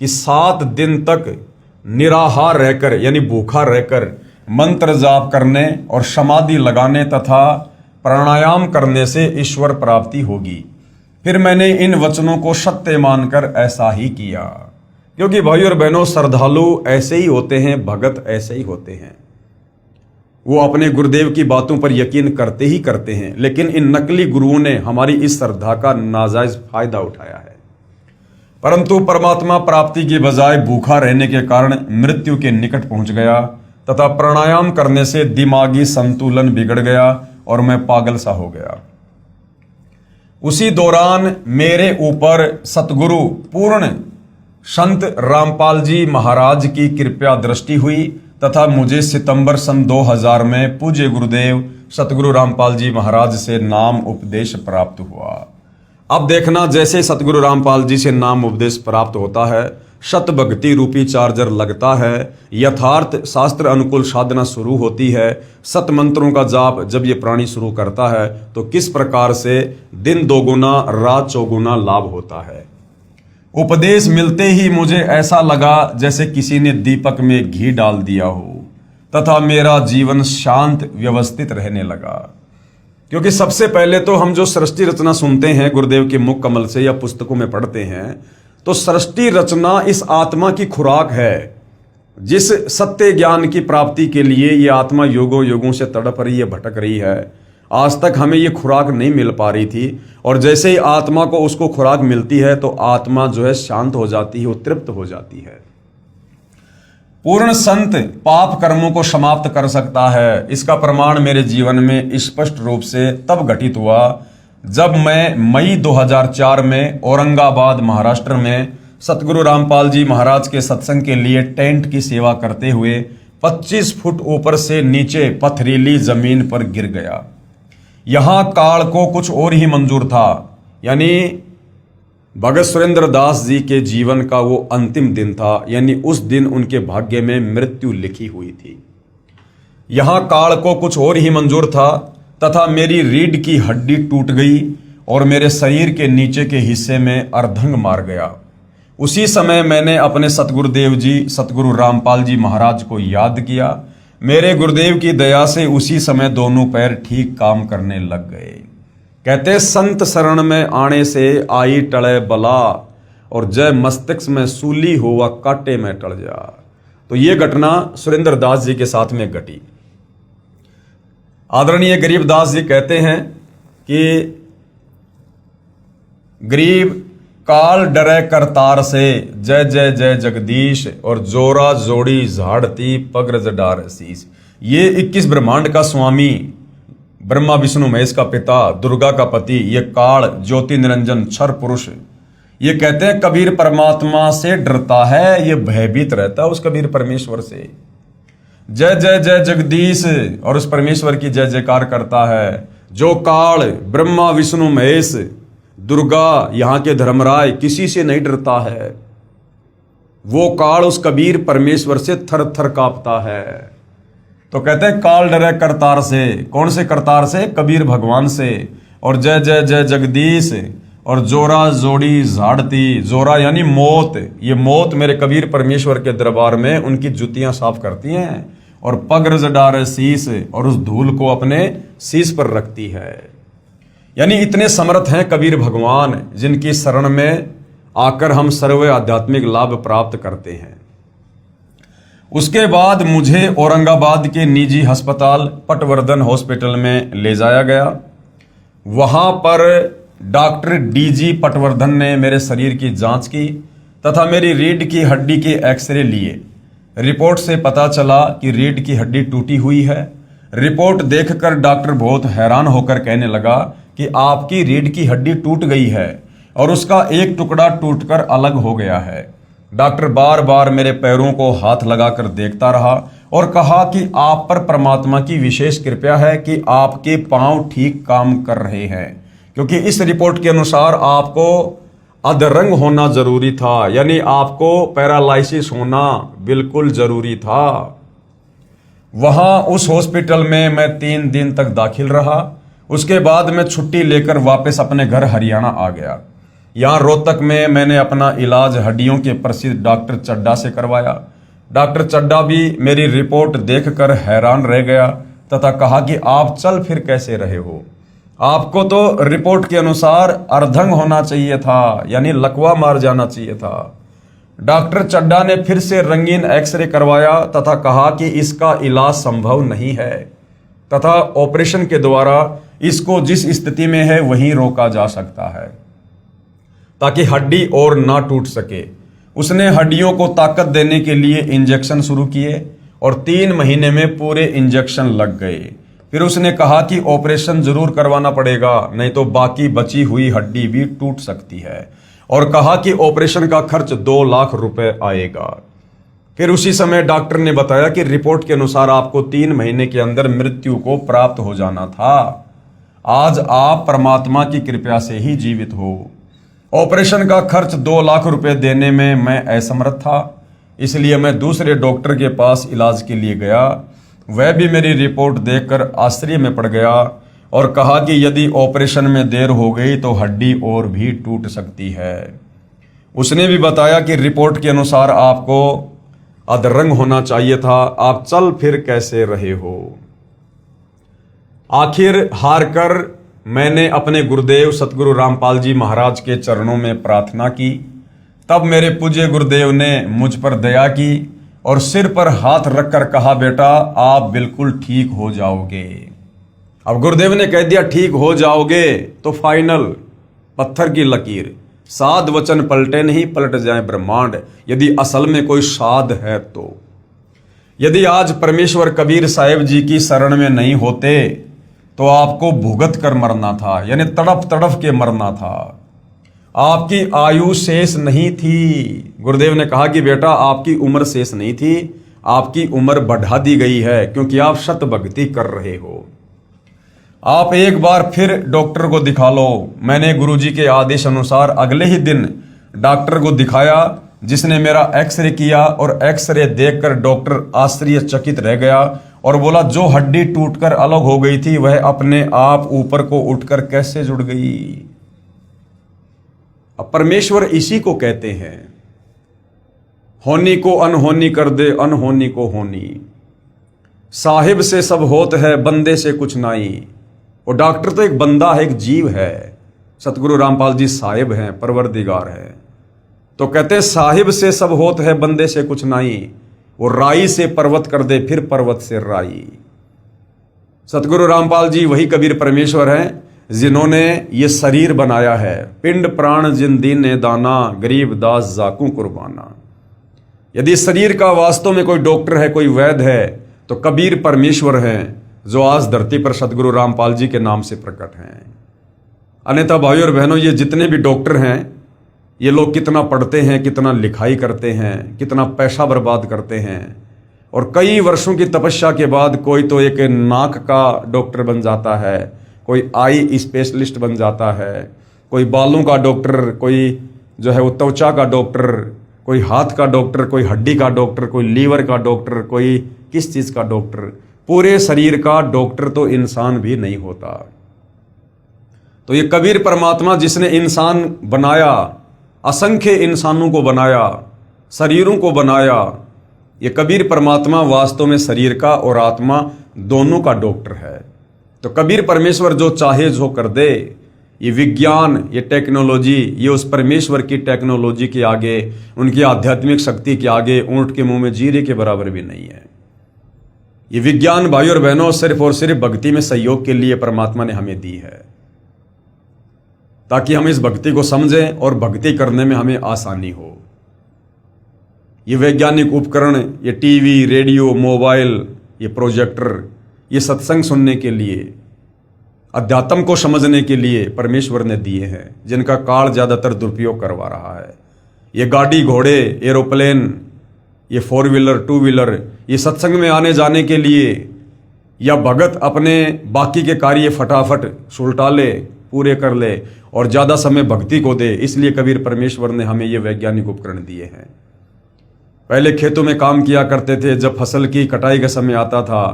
कि 7 दिन तक निराहार रहकर यानी भूखा रहकर मंत्र जाप करने और समाधि लगाने तथा प्राणायाम करने से ईश्वर प्राप्ति होगी। फिर मैंने इन वचनों को सत्य मानकर ऐसा ही किया। क्योंकि भाई और बहनों, श्रद्धालु ऐसे ही होते हैं, भगत ऐसे ही होते हैं। वो अपने गुरुदेव की बातों पर यकीन करते ही करते हैं, लेकिन इन नकली गुरुओं ने हमारी इस श्रद्धा का नाजायज फायदा उठाया है। परंतु परमात्मा प्राप्ति की बजाय भूखा रहने के कारण मृत्यु के निकट पहुंच गया तथा प्राणायाम करने से दिमागी संतुलन बिगड़ गया और मैं पागल सा हो गया। उसी दौरान मेरे ऊपर सतगुरु पूर्ण संत रामपाल जी महाराज की कृपा दृष्टि हुई तथा मुझे सितंबर सन 2000 में पूज्य गुरुदेव सतगुरु रामपाल जी महाराज से नाम उपदेश प्राप्त हुआ। अब देखना, जैसे सतगुरु रामपाल जी से नाम उपदेश प्राप्त होता है, शत भक्ति रूपी चार्जर लगता है, यथार्थ शास्त्र अनुकूल साधना शुरू होती है, सत मंत्रों का जाप जब ये प्राणी शुरू करता है, तो किस प्रकार से दिन 2 गुना रात 4 गुना लाभ होता है। उपदेश मिलते ही मुझे ऐसा लगा जैसे किसी ने दीपक में घी डाल दिया हो तथा मेरा जीवन शांत व्यवस्थित रहने लगा। क्योंकि सबसे पहले तो हम जो सृष्टि रचना सुनते हैं गुरुदेव के मुख कमल से या पुस्तकों में पढ़ते हैं, तो सृष्टि रचना इस आत्मा की खुराक है। जिस सत्य ज्ञान की प्राप्ति के लिए ये आत्मा युगों युगों से तड़प रही है, भटक रही है, आज तक हमें ये खुराक नहीं मिल पा रही थी। और जैसे ही आत्मा को उसको खुराक मिलती है तो आत्मा जो है शांत हो जाती है, वो तृप्त हो जाती है। पूर्ण संत पाप कर्मों को समाप्त कर सकता है, इसका प्रमाण मेरे जीवन में स्पष्ट रूप से तब घटित हुआ जब मैं मई 2004 में औरंगाबाद महाराष्ट्र में सतगुरु रामपाल जी महाराज के सत्संग के लिए टेंट की सेवा करते हुए 25 फुट ऊपर से नीचे पथरीली जमीन पर गिर गया। यहां काल को कुछ और ही मंजूर था, यानी भगत सुरेंद्र दास जी के जीवन का वो अंतिम दिन था, यानी उस दिन उनके भाग्य में मृत्यु लिखी हुई थी। यहां काल को कुछ और ही मंजूर था तथा मेरी रीढ़ की हड्डी टूट गई और मेरे शरीर के नीचे के हिस्से में अर्धंग मार गया। उसी समय मैंने अपने सतगुरुदेव जी सतगुरु रामपाल जी महाराज को याद किया। मेरे गुरुदेव की दया से उसी समय दोनों पैर ठीक काम करने लग गए। कहते संत शरण में आने से आई टले बला और जय मस्तिष्क में सूली हो व कांटे में टल जा। तो ये घटना सुरेंद्र दास जी के साथ में घटी। आदरणीय गरीबदास जी कहते हैं कि गरीब काल डरे करतार से, जय जय जय जगदीश, और जोरा जोड़ी झाड़ती पगरज डार शीस। ये 21 ब्रह्मांड का स्वामी, ब्रह्मा विष्णु महेश का पिता, दुर्गा का पति, ये काल ज्योति निरंजन क्षर पुरुष, ये कहते हैं कबीर परमात्मा से डरता है, ये भयभीत रहता है उस कबीर परमेश्वर से। जय जय जय जगदीश, और उस परमेश्वर की जय जयकार करता है। जो काल ब्रह्मा विष्णु महेश दुर्गा यहाँ के धर्मराय किसी से नहीं डरता है, वो काल उस कबीर परमेश्वर से थर थर कांपता है। तो कहते हैं काल डरे करतार से, कौन से करतार से? कबीर भगवान से। और जय जय जय जगदीश, और जोरा जोड़ी झाड़ती, जोरा यानी मौत, ये मौत मेरे कबीर परमेश्वर के दरबार में उनकी जुतियां साफ करती हैं, और पगरज डारे शीस, और उस धूल को अपने शीस पर रखती है। यानी इतने समर्थ हैं कबीर भगवान, जिनकी शरण में आकर हम सर्व आध्यात्मिक लाभ प्राप्त करते हैं। उसके बाद मुझे औरंगाबाद के निजी अस्पताल पटवर्धन हॉस्पिटल में ले जाया गया। वहां पर डॉक्टर डीजी पटवर्धन ने मेरे शरीर की जांच की तथा मेरी रीढ़ की हड्डी के एक्सरे लिए। रिपोर्ट से पता चला कि रीढ़ की हड्डी टूटी हुई है। रिपोर्ट देखकर डॉक्टर बहुत हैरान होकर कहने लगा कि आपकी रीढ़ की हड्डी टूट गई है और उसका एक टुकड़ा टूटकर अलग हो गया है। डॉक्टर बार बार मेरे पैरों को हाथ लगाकर देखता रहा और कहा कि आप पर परमात्मा की विशेष कृपा है कि आपके पांव ठीक काम कर रहे हैं, क्योंकि इस रिपोर्ट के अनुसार आपको अधरंग होना जरूरी था, यानी आपको पैरालिसिस होना बिल्कुल जरूरी था। वहां उस हॉस्पिटल में मैं 3 दिन तक दाखिल रहा। उसके बाद मैं छुट्टी लेकर वापस अपने घर हरियाणा आ गया। यहाँ रोहतक में मैंने अपना इलाज हड्डियों के प्रसिद्ध डॉक्टर चड्डा से करवाया। डॉक्टर चड्डा भी मेरी रिपोर्ट देखकर हैरान रह गया तथा कहा कि आप चल फिर कैसे रहे हो, आपको तो रिपोर्ट के अनुसार अर्धंग होना चाहिए था, यानी लकवा मार जाना चाहिए था। डॉक्टर चड्डा ने फिर से रंगीन एक्सरे करवाया तथा कहा कि इसका इलाज संभव नहीं है तथा ऑपरेशन के द्वारा इसको जिस स्थिति में है वहीं रोका जा सकता है ताकि हड्डी और ना टूट सके। उसने हड्डियों को ताकत देने के लिए इंजेक्शन शुरू किए और 3 महीने में पूरे इंजेक्शन लग गए। फिर उसने कहा कि ऑपरेशन जरूर करवाना पड़ेगा, नहीं तो बाकी बची हुई हड्डी भी टूट सकती है, और कहा कि ऑपरेशन का खर्च 2 लाख रुपए आएगा। फिर उसी समय डॉक्टर ने बताया कि रिपोर्ट के अनुसार आपको 3 महीने के अंदर मृत्यु को प्राप्त हो जाना था। आज आप परमात्मा की कृपा से ही जीवित हो। ऑपरेशन का खर्च 2 लाख रुपए देने में मैं असमर्थ था, इसलिए मैं दूसरे डॉक्टर के पास इलाज के लिए गया। वह भी मेरी रिपोर्ट देखकर आश्चर्य में पड़ गया और कहा कि यदि ऑपरेशन में देर हो गई तो हड्डी और भी टूट सकती है। उसने भी बताया कि रिपोर्ट के अनुसार आपको अधरंग होना चाहिए था, आप चल फिर कैसे रहे हो। आखिर हार कर मैंने अपने गुरुदेव सतगुरु रामपाल जी महाराज के चरणों में प्रार्थना की। तब मेरे पूज्य गुरुदेव ने मुझ पर दया की और सिर पर हाथ रखकर कहा, बेटा आप बिल्कुल ठीक हो जाओगे। अब गुरुदेव ने कह दिया ठीक हो जाओगे तो फाइनल, पत्थर की लकीर, साध वचन पलटे नहीं पलट जाए ब्रह्मांड, यदि असल में कोई साध है तो। यदि आज परमेश्वर कबीर साहिब जी की शरण में नहीं होते तो आपको भुगत कर मरना था, यानी तड़प तड़प के मरना था। आपकी आयु शेष नहीं थी। गुरुदेव ने कहा कि बेटा आपकी उम्र शेष नहीं थी, आपकी उम्र बढ़ा दी गई है क्योंकि आप शत भक्ति कर रहे हो। आप एक बार फिर डॉक्टर को दिखा लो। मैंने गुरुजी के आदेश अनुसार अगले ही दिन डॉक्टर को दिखाया, जिसने मेरा एक्सरे किया और एक्सरे देखकर डॉक्टर आश्चर्यचकित रह गया और बोला, जो हड्डी टूटकर अलग हो गई थी वह अपने आप ऊपर को उठकर कैसे जुड़ गई। अब परमेश्वर इसी को कहते हैं, होनी को अनहोनी कर दे, अनहोनी को होनी। साहिब से सब होत है, बंदे से कुछ नहीं। और डॉक्टर तो एक बंदा है, एक जीव है। सतगुरु रामपाल जी साहिब हैं, परवरदिगार है। तो कहते हैं साहिब से सब होत है, बंदे से कुछ नहीं। वो राई से पर्वत कर दे, फिर पर्वत से राई। सतगुरु रामपाल जी वही कबीर परमेश्वर हैं जिन्होंने ये शरीर बनाया है। पिंड प्राण जिन दीने दाना, गरीब दास जाकू कुर्बाना। यदि शरीर का वास्तव में कोई डॉक्टर है, कोई वैद्य है, तो कबीर परमेश्वर हैं, जो आज धरती पर सतगुरु रामपाल जी के नाम से प्रकट हैं। अन्यथा भाइयों और बहनों, ये जितने भी डॉक्टर हैं, ये लोग कितना पढ़ते हैं, कितना लिखाई करते हैं, कितना पैसा बर्बाद करते हैं, और कई वर्षों की तपस्या के बाद कोई तो एक नाक का डॉक्टर बन जाता है, कोई आई स्पेशलिस्ट बन जाता है, कोई बालों का डॉक्टर, कोई जो है वो त्वचा का डॉक्टर, कोई हाथ का डॉक्टर, कोई हड्डी का डॉक्टर, कोई लीवर का डॉक्टर, कोई किस चीज़ का डॉक्टर। पूरे शरीर का डॉक्टर तो इंसान भी नहीं होता। तो ये कबीर परमात्मा जिसने इंसान बनाया, असंख्य इंसानों को बनाया, शरीरों को बनाया, ये कबीर परमात्मा वास्तव में शरीर का और आत्मा दोनों का डॉक्टर है। तो कबीर परमेश्वर जो चाहे जो कर दे। ये विज्ञान, ये टेक्नोलॉजी, ये उस परमेश्वर की टेक्नोलॉजी के आगे, उनकी आध्यात्मिक शक्ति के आगे ऊंट के मुंह में जीरे के बराबर भी नहीं है। ये विज्ञान भाइयों और बहनों सिर्फ और सिर्फ भक्ति में सहयोग के लिए परमात्मा ने हमें दी है, ताकि हम इस भक्ति को समझें और भक्ति करने में हमें आसानी हो। ये वैज्ञानिक उपकरण, ये टीवी, रेडियो, मोबाइल, ये प्रोजेक्टर, ये सत्संग सुनने के लिए, अध्यात्म को समझने के लिए परमेश्वर ने दिए हैं, जिनका काल ज़्यादातर दुरुपयोग करवा रहा है। ये गाड़ी, घोड़े, एरोप्लेन, ये 4 व्हीलर, 2 व्हीलर, ये सत्संग में आने जाने के लिए, या भगत अपने बाकी के कार्य फटाफट सुलटा ले, पूरे कर ले और ज़्यादा समय भक्ति को दे। इसलिए कबीर परमेश्वर ने हमें ये वैज्ञानिक उपकरण दिए हैं। पहले खेतों में काम किया करते थे, जब फसल की कटाई का समय आता था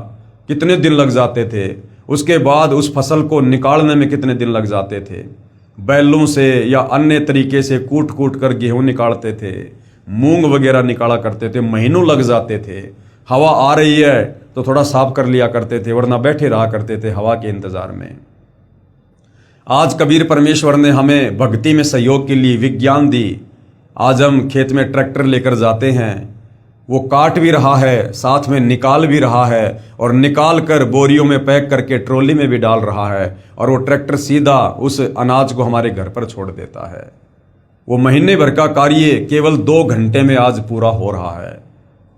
कितने दिन लग जाते थे, उसके बाद उस फसल को निकालने में कितने दिन लग जाते थे। बैलों से या अन्य तरीके से कूट कूट कर गेहूं निकालते थे, मूंग वगैरह निकाला करते थे, महीनों लग जाते थे। हवा आ रही है तो थोड़ा साफ कर लिया करते थे, वरना बैठे रहा करते थे हवा के इंतजार में। आज कबीर परमेश्वर ने हमें भक्ति में सहयोग के लिए विज्ञान दी। आज हम खेत में ट्रैक्टर लेकर जाते हैं, वो काट भी रहा है, साथ में निकाल भी रहा है, और निकाल कर बोरियों में पैक करके ट्रॉली में भी डाल रहा है, और वो ट्रैक्टर सीधा उस अनाज को हमारे घर पर छोड़ देता है। वो महीने भर का कार्य केवल 2 घंटे में आज पूरा हो रहा है,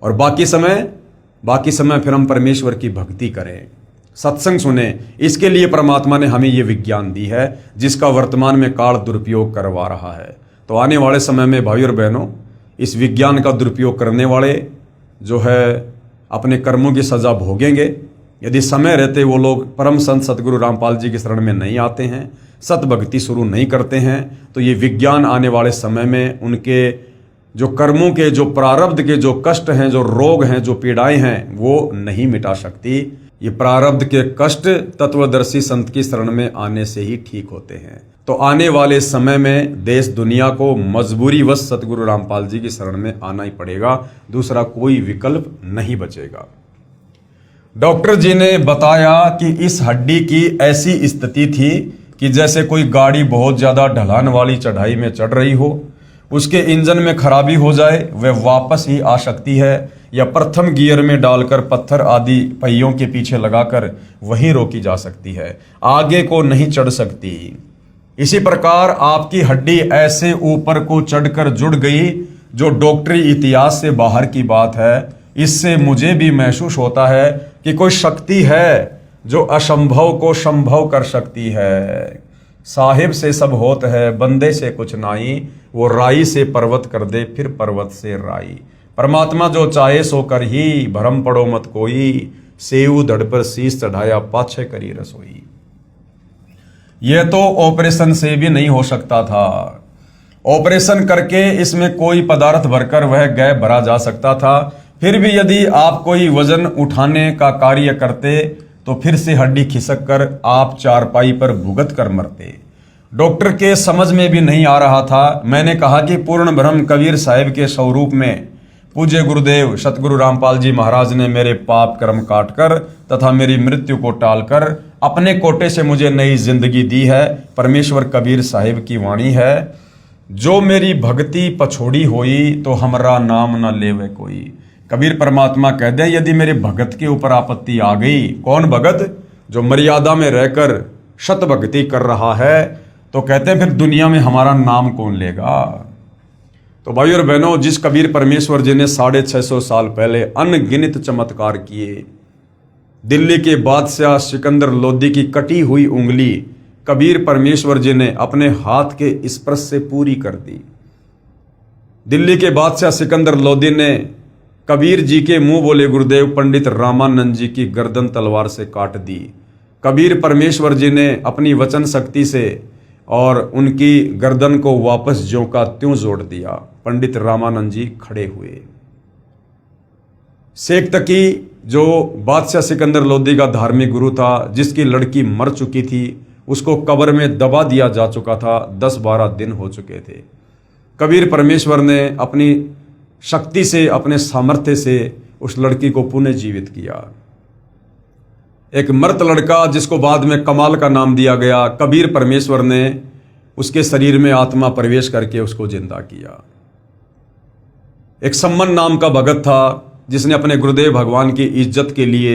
और बाकी समय फिर हम परमेश्वर की भक्ति करें, सत्संग सुने। इसके लिए परमात्मा ने हमें ये विज्ञान दी है, जिसका वर्तमान में काल दुरुपयोग करवा रहा है। तो आने वाले समय में भाइयों और बहनों, इस विज्ञान का दुरुपयोग करने वाले जो है अपने कर्मों की सजा भोगेंगे। यदि समय रहते वो लोग परम संत सतगुरु रामपाल जी की शरण में नहीं आते हैं, सत भक्ति शुरू नहीं करते हैं, तो ये विज्ञान आने वाले समय में उनके जो कर्मों के, जो प्रारब्ध के जो कष्ट हैं, जो रोग हैं, जो पीड़ाएं हैं, वो नहीं मिटा सकती। ये प्रारब्ध के कष्ट तत्वदर्शी संत की शरण में आने से ही ठीक होते हैं। तो आने वाले समय में देश दुनिया को मजबूरी वश सतगुरु रामपाल जी की शरण में आना ही पड़ेगा, दूसरा कोई विकल्प नहीं बचेगा। डॉक्टर जी ने बताया कि इस हड्डी की ऐसी स्थिति थी कि जैसे कोई गाड़ी बहुत ज्यादा ढलान वाली चढ़ाई में चढ़ रही हो, उसके इंजन में खराबी हो जाए, वह वापस ही आ सकती है, या प्रथम गियर में डालकर पत्थर आदि पहियों के पीछे लगाकर वहीं रोकी जा सकती है, आगे को नहीं चढ़ सकती। इसी प्रकार आपकी हड्डी ऐसे ऊपर को चढ़कर जुड़ गई, जो डॉक्टरी इतिहास से बाहर की बात है। इससे मुझे भी महसूस होता है कि कोई शक्ति है जो असंभव को संभव कर सकती है। साहिब से सब होत है, बंदे से कुछ नाई, वो राई से पर्वत कर दे, फिर पर्वत से राई। परमात्मा जो चाहे सो कर ही, भरम पड़ो मत कोई, सेऊ धड़ पर शीश चढ़ाया, पाछे करी रसोई। यह तो ऑपरेशन से भी नहीं हो सकता था। ऑपरेशन करके इसमें कोई पदार्थ भरकर वह गैप भरा जा सकता था। फिर भी यदि आप कोई वजन उठाने का कार्य करते तो फिर से हड्डी खिसक कर आप चारपाई पर भुगत कर मरते। डॉक्टर के समझ में भी नहीं आ रहा था। मैंने कहा कि पूर्ण ब्रह्म कबीर साहिब के स्वरूप में पूज्य गुरुदेव सतगुरु रामपाल जी महाराज ने मेरे पाप कर्म काटकर तथा मेरी मृत्यु को टालकर अपने कोटे से मुझे नई जिंदगी दी है। परमेश्वर कबीर साहिब की वाणी है, जो मेरी भक्ति पछोड़ी होई, तो हमरा नाम न लेवे कोई। कबीर परमात्मा कह दे, यदि मेरे भगत के ऊपर आपत्ति आ गई, कौन भगत? जो मर्यादा में रहकर शत भक्ति कर रहा है तो कहते हैं फिर दुनिया में हमारा नाम कौन लेगा। तो भाई और बहनों, जिस कबीर परमेश्वर जी ने 650 साल पहले अनगिनत चमत्कार किए, दिल्ली के बादशाह सिकंदर लोदी की कटी हुई उंगली कबीर परमेश्वर जी ने अपने हाथ के स्पर्श से पूरी कर दी। दिल्ली के बादशाह सिकंदर लोदी ने कबीर जी के मुंह बोले गुरुदेव पंडित रामानंद जी की गर्दन तलवार से काट दी। कबीर परमेश्वर जी ने अपनी वचन शक्ति से और उनकी गर्दन को वापस ज्यों का त्यों जोड़ दिया। पंडित रामानंद जी खड़े हुए। शेख तकी जो बादशाह सिकंदर लोदी का धार्मिक गुरु था, जिसकी लड़की मर चुकी थी, उसको कब्र में दबा दिया जा चुका था, 10-12 दिन हो चुके थे। कबीर परमेश्वर ने अपनी शक्ति से, अपने सामर्थ्य से उस लड़की को पुनः जीवित किया। एक मृत लड़का जिसको बाद में कमाल का नाम दिया गया, कबीर परमेश्वर ने उसके शरीर में आत्मा प्रवेश करके उसको जिंदा किया। एक सम्मन नाम का भगत था जिसने अपने गुरुदेव भगवान की इज्जत के लिए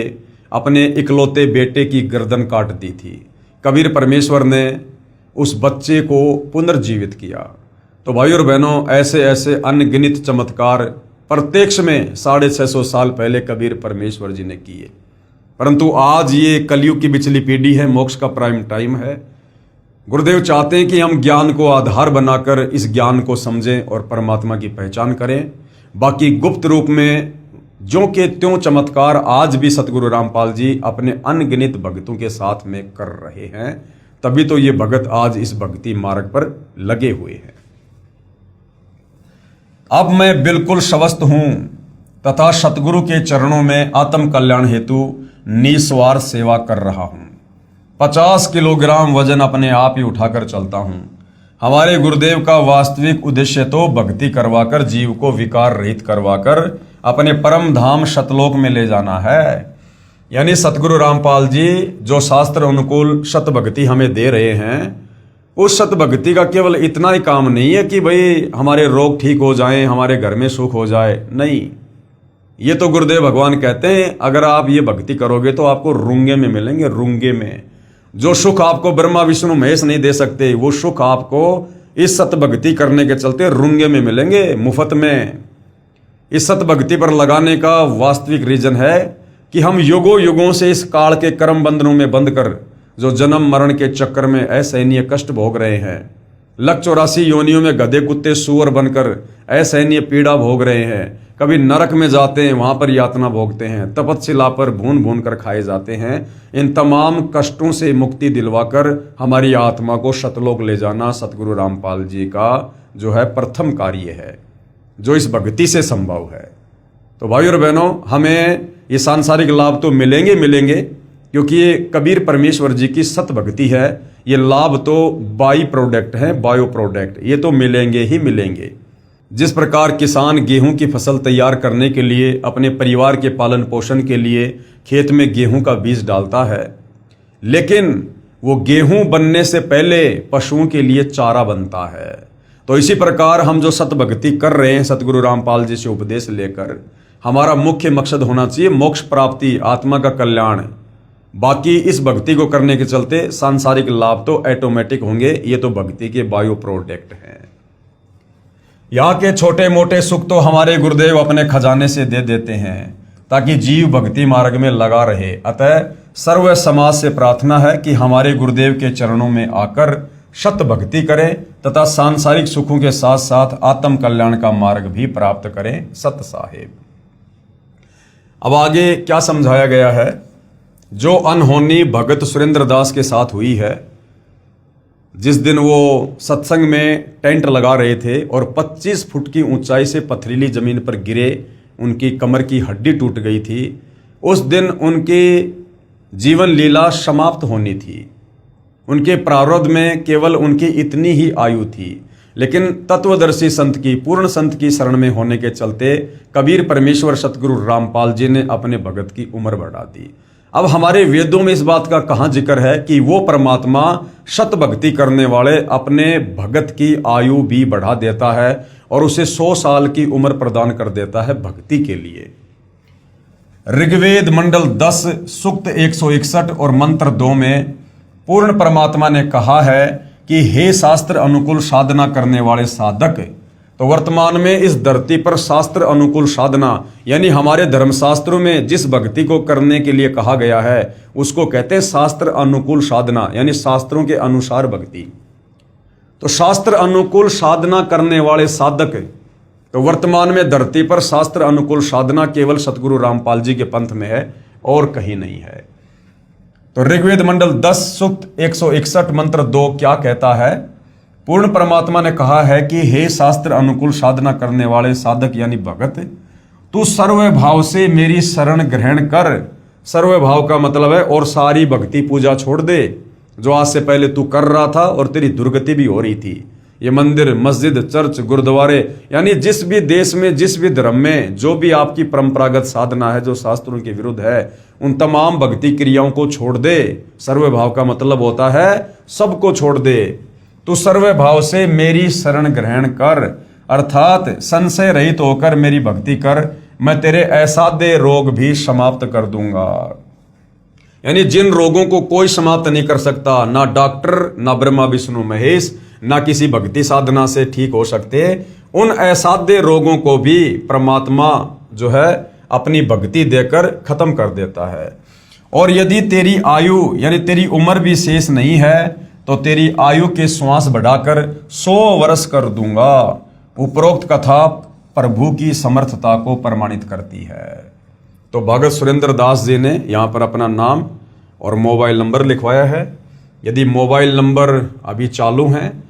अपने इकलौते बेटे की गर्दन काट दी थी। कबीर परमेश्वर ने उस बच्चे को पुनर्जीवित किया। तो भाई और बहनों, ऐसे ऐसे अनगिनत चमत्कार प्रत्यक्ष में 650 साल पहले कबीर परमेश्वर जी ने किए। परंतु आज ये कलयुग की बिचली पीढ़ी है, मोक्ष का प्राइम टाइम है। गुरुदेव चाहते हैं कि हम ज्ञान को आधार बनाकर इस ज्ञान को समझें और परमात्मा की पहचान करें। बाकी गुप्त रूप में ज्यों के त्यों चमत्कार आज भी सतगुरु रामपाल जी अपने अनगिनत भक्तों के साथ में कर रहे हैं। तभी तो ये भगत आज इस भक्ति मार्ग पर लगे हुए हैं। अब मैं बिल्कुल स्वस्थ हूं तथा सतगुरु के चरणों में आत्म कल्याण हेतु निस्वार्थ सेवा कर रहा हूं। 50 किलोग्राम वजन अपने आप ही उठाकर चलता हूं। हमारे गुरुदेव का वास्तविक उद्देश्य तो भक्ति करवाकर जीव को विकार रहित करवाकर अपने परम धाम सतलोक में ले जाना है। यानी सतगुरु रामपाल जी जो शास्त्र अनुकूल सत भक्ति हमें दे रहे हैं, उस सत भक्ति का केवल इतना ही काम नहीं है कि भाई हमारे रोग ठीक हो जाएं, हमारे घर में सुख हो जाए। नहीं, ये तो गुरुदेव भगवान कहते हैं अगर आप ये भक्ति करोगे तो आपको रुंगे में मिलेंगे। रुंगे में जो सुख आपको ब्रह्मा विष्णु महेश नहीं दे सकते, वो सुख आपको इस सत भक्ति करने के चलते रुंगे में मिलेंगे, मुफ्त में। इस सत भक्ति पर लगाने का वास्तविक रीजन है कि हम युगों युगों से इस काल के कर्म बंधनों में बंध कर जो जन्म मरण के चक्कर में असहनीय कष्ट भोग रहे हैं, 184 योनियों में गधे कुत्ते सूअर बनकर असहनीय पीड़ा भोग रहे हैं, कभी नरक में जाते हैं, वहां पर यातना भोगते हैं, तपस्या पर भून भून कर खाए जाते हैं। इन तमाम कष्टों से मुक्ति दिलवाकर हमारी आत्मा को सतलोक ले जाना सतगुरु रामपाल जी का जो है प्रथम कार्य है, जो इस भक्ति से संभव है। तो भाई और बहनों, हमें ये सांसारिक लाभ तो मिलेंगे क्योंकि ये कबीर परमेश्वर जी की सत भक्ति है। ये लाभ तो बाई प्रोडक्ट है, बायो प्रोडक्ट, ये तो मिलेंगे ही मिलेंगे। जिस प्रकार किसान गेहूं की फसल तैयार करने के लिए अपने परिवार के पालन पोषण के लिए खेत में गेहूं का बीज डालता है, लेकिन वो गेहूं बनने से पहले पशुओं के लिए चारा बनता है। तो इसी प्रकार हम जो सत भक्ति कर रहे हैं सतगुरु रामपाल जी से उपदेश लेकर, हमारा मुख्य मकसद होना चाहिए मोक्ष प्राप्ति, आत्मा का कल्याण। बाकी इस भक्ति को करने के चलते सांसारिक लाभ तो ऑटोमेटिक होंगे, ये तो भक्ति के बायो प्रोडक्ट हैं। यहाँ के छोटे मोटे सुख तो हमारे गुरुदेव अपने खजाने से दे देते हैं ताकि जीव भक्ति मार्ग में लगा रहे। अतः सर्व समाज से प्रार्थना है कि हमारे गुरुदेव के चरणों में आकर सत भक्ति करें तथा सांसारिक सुखों के साथ साथ आत्म कल्याण का मार्ग भी प्राप्त करें। सत साहेब। अब आगे क्या समझाया गया है, जो अनहोनी भगत सुरेंद्र दास के साथ हुई है, जिस दिन वो सत्संग में टेंट लगा रहे थे और 25 फुट की ऊंचाई से पथरीली जमीन पर गिरे, उनकी कमर की हड्डी टूट गई थी। उस दिन उनकी जीवन लीला समाप्त होनी थी। उनके प्रारब्ध में केवल उनकी इतनी ही आयु थी, लेकिन तत्वदर्शी संत की, पूर्ण संत की शरण में होने के चलते कबीर परमेश्वर सतगुरु रामपाल जी ने अपने भगत की उम्र बढ़ा दी। अब हमारे वेदों में इस बात का कहाँ जिक्र है कि वो परमात्मा सत भक्ति करने वाले अपने भगत की आयु भी बढ़ा देता है और उसे 100 साल की उम्र प्रदान कर देता है भक्ति के लिए। ऋग्वेद मंडल 10 सूक्त 161 और मंत्र 2 में पूर्ण परमात्मा ने कहा है कि हे शास्त्र अनुकूल साधना करने वाले साधक। तो वर्तमान में इस धरती पर शास्त्र अनुकूल साधना यानी हमारे धर्मशास्त्रों में जिस भक्ति को करने के लिए कहा गया है उसको कहते हैं शास्त्र अनुकूल साधना, यानी शास्त्रों के अनुसार भक्ति। तो शास्त्र अनुकूल साधना करने वाले साधक, तो वर्तमान में धरती पर शास्त्र अनुकूल साधना केवल सतगुरु रामपाल जी के पंथ में है और कहीं नहीं है। तो ऋग्वेद मंडल 10 सूक्त 161 मंत्र 2 क्या कहता है? पूर्ण परमात्मा ने कहा है कि हे शास्त्र अनुकूल साधना करने वाले साधक यानी भगत, तू सर्व भाव से मेरी शरण ग्रहण कर। सर्व भाव का मतलब है और सारी भक्ति पूजा छोड़ दे जो आज से पहले तू कर रहा था और तेरी दुर्गति भी हो रही थी। ये मंदिर, मस्जिद, चर्च, गुरुद्वारे यानी जिस भी देश में, जिस भी धर्म में जो भी आपकी परंपरागत साधना है जो शास्त्रों के विरुद्ध है, उन तमाम भक्ति क्रियाओं को छोड़ दे। सर्व भाव का मतलब होता है सबको छोड़ दे। तू सर्व भाव से मेरी शरण ग्रहण कर, अर्थात संशय रहित होकर मेरी भक्ति कर, मैं तेरे असाध्य रोग भी समाप्त कर दूंगा। यानी जिन रोगों को कोई समाप्त नहीं कर सकता, ना डॉक्टर, ना ब्रह्मा विष्णु महेश, ना किसी भक्ति साधना से ठीक हो सकते, उन असाध्य रोगों को भी परमात्मा जो है अपनी भक्ति देकर खत्म कर देता है। और यदि तेरी आयु यानी तेरी उम्र भी शेष नहीं है तो तेरी आयु के श्वास बढ़ाकर 100 वर्ष कर दूंगा। उपरोक्त कथा प्रभु की समर्थता को प्रमाणित करती है। तो भगत सुरेंद्र दास जी ने यहाँ पर अपना नाम और मोबाइल नंबर लिखवाया है। यदि मोबाइल नंबर अभी चालू हैं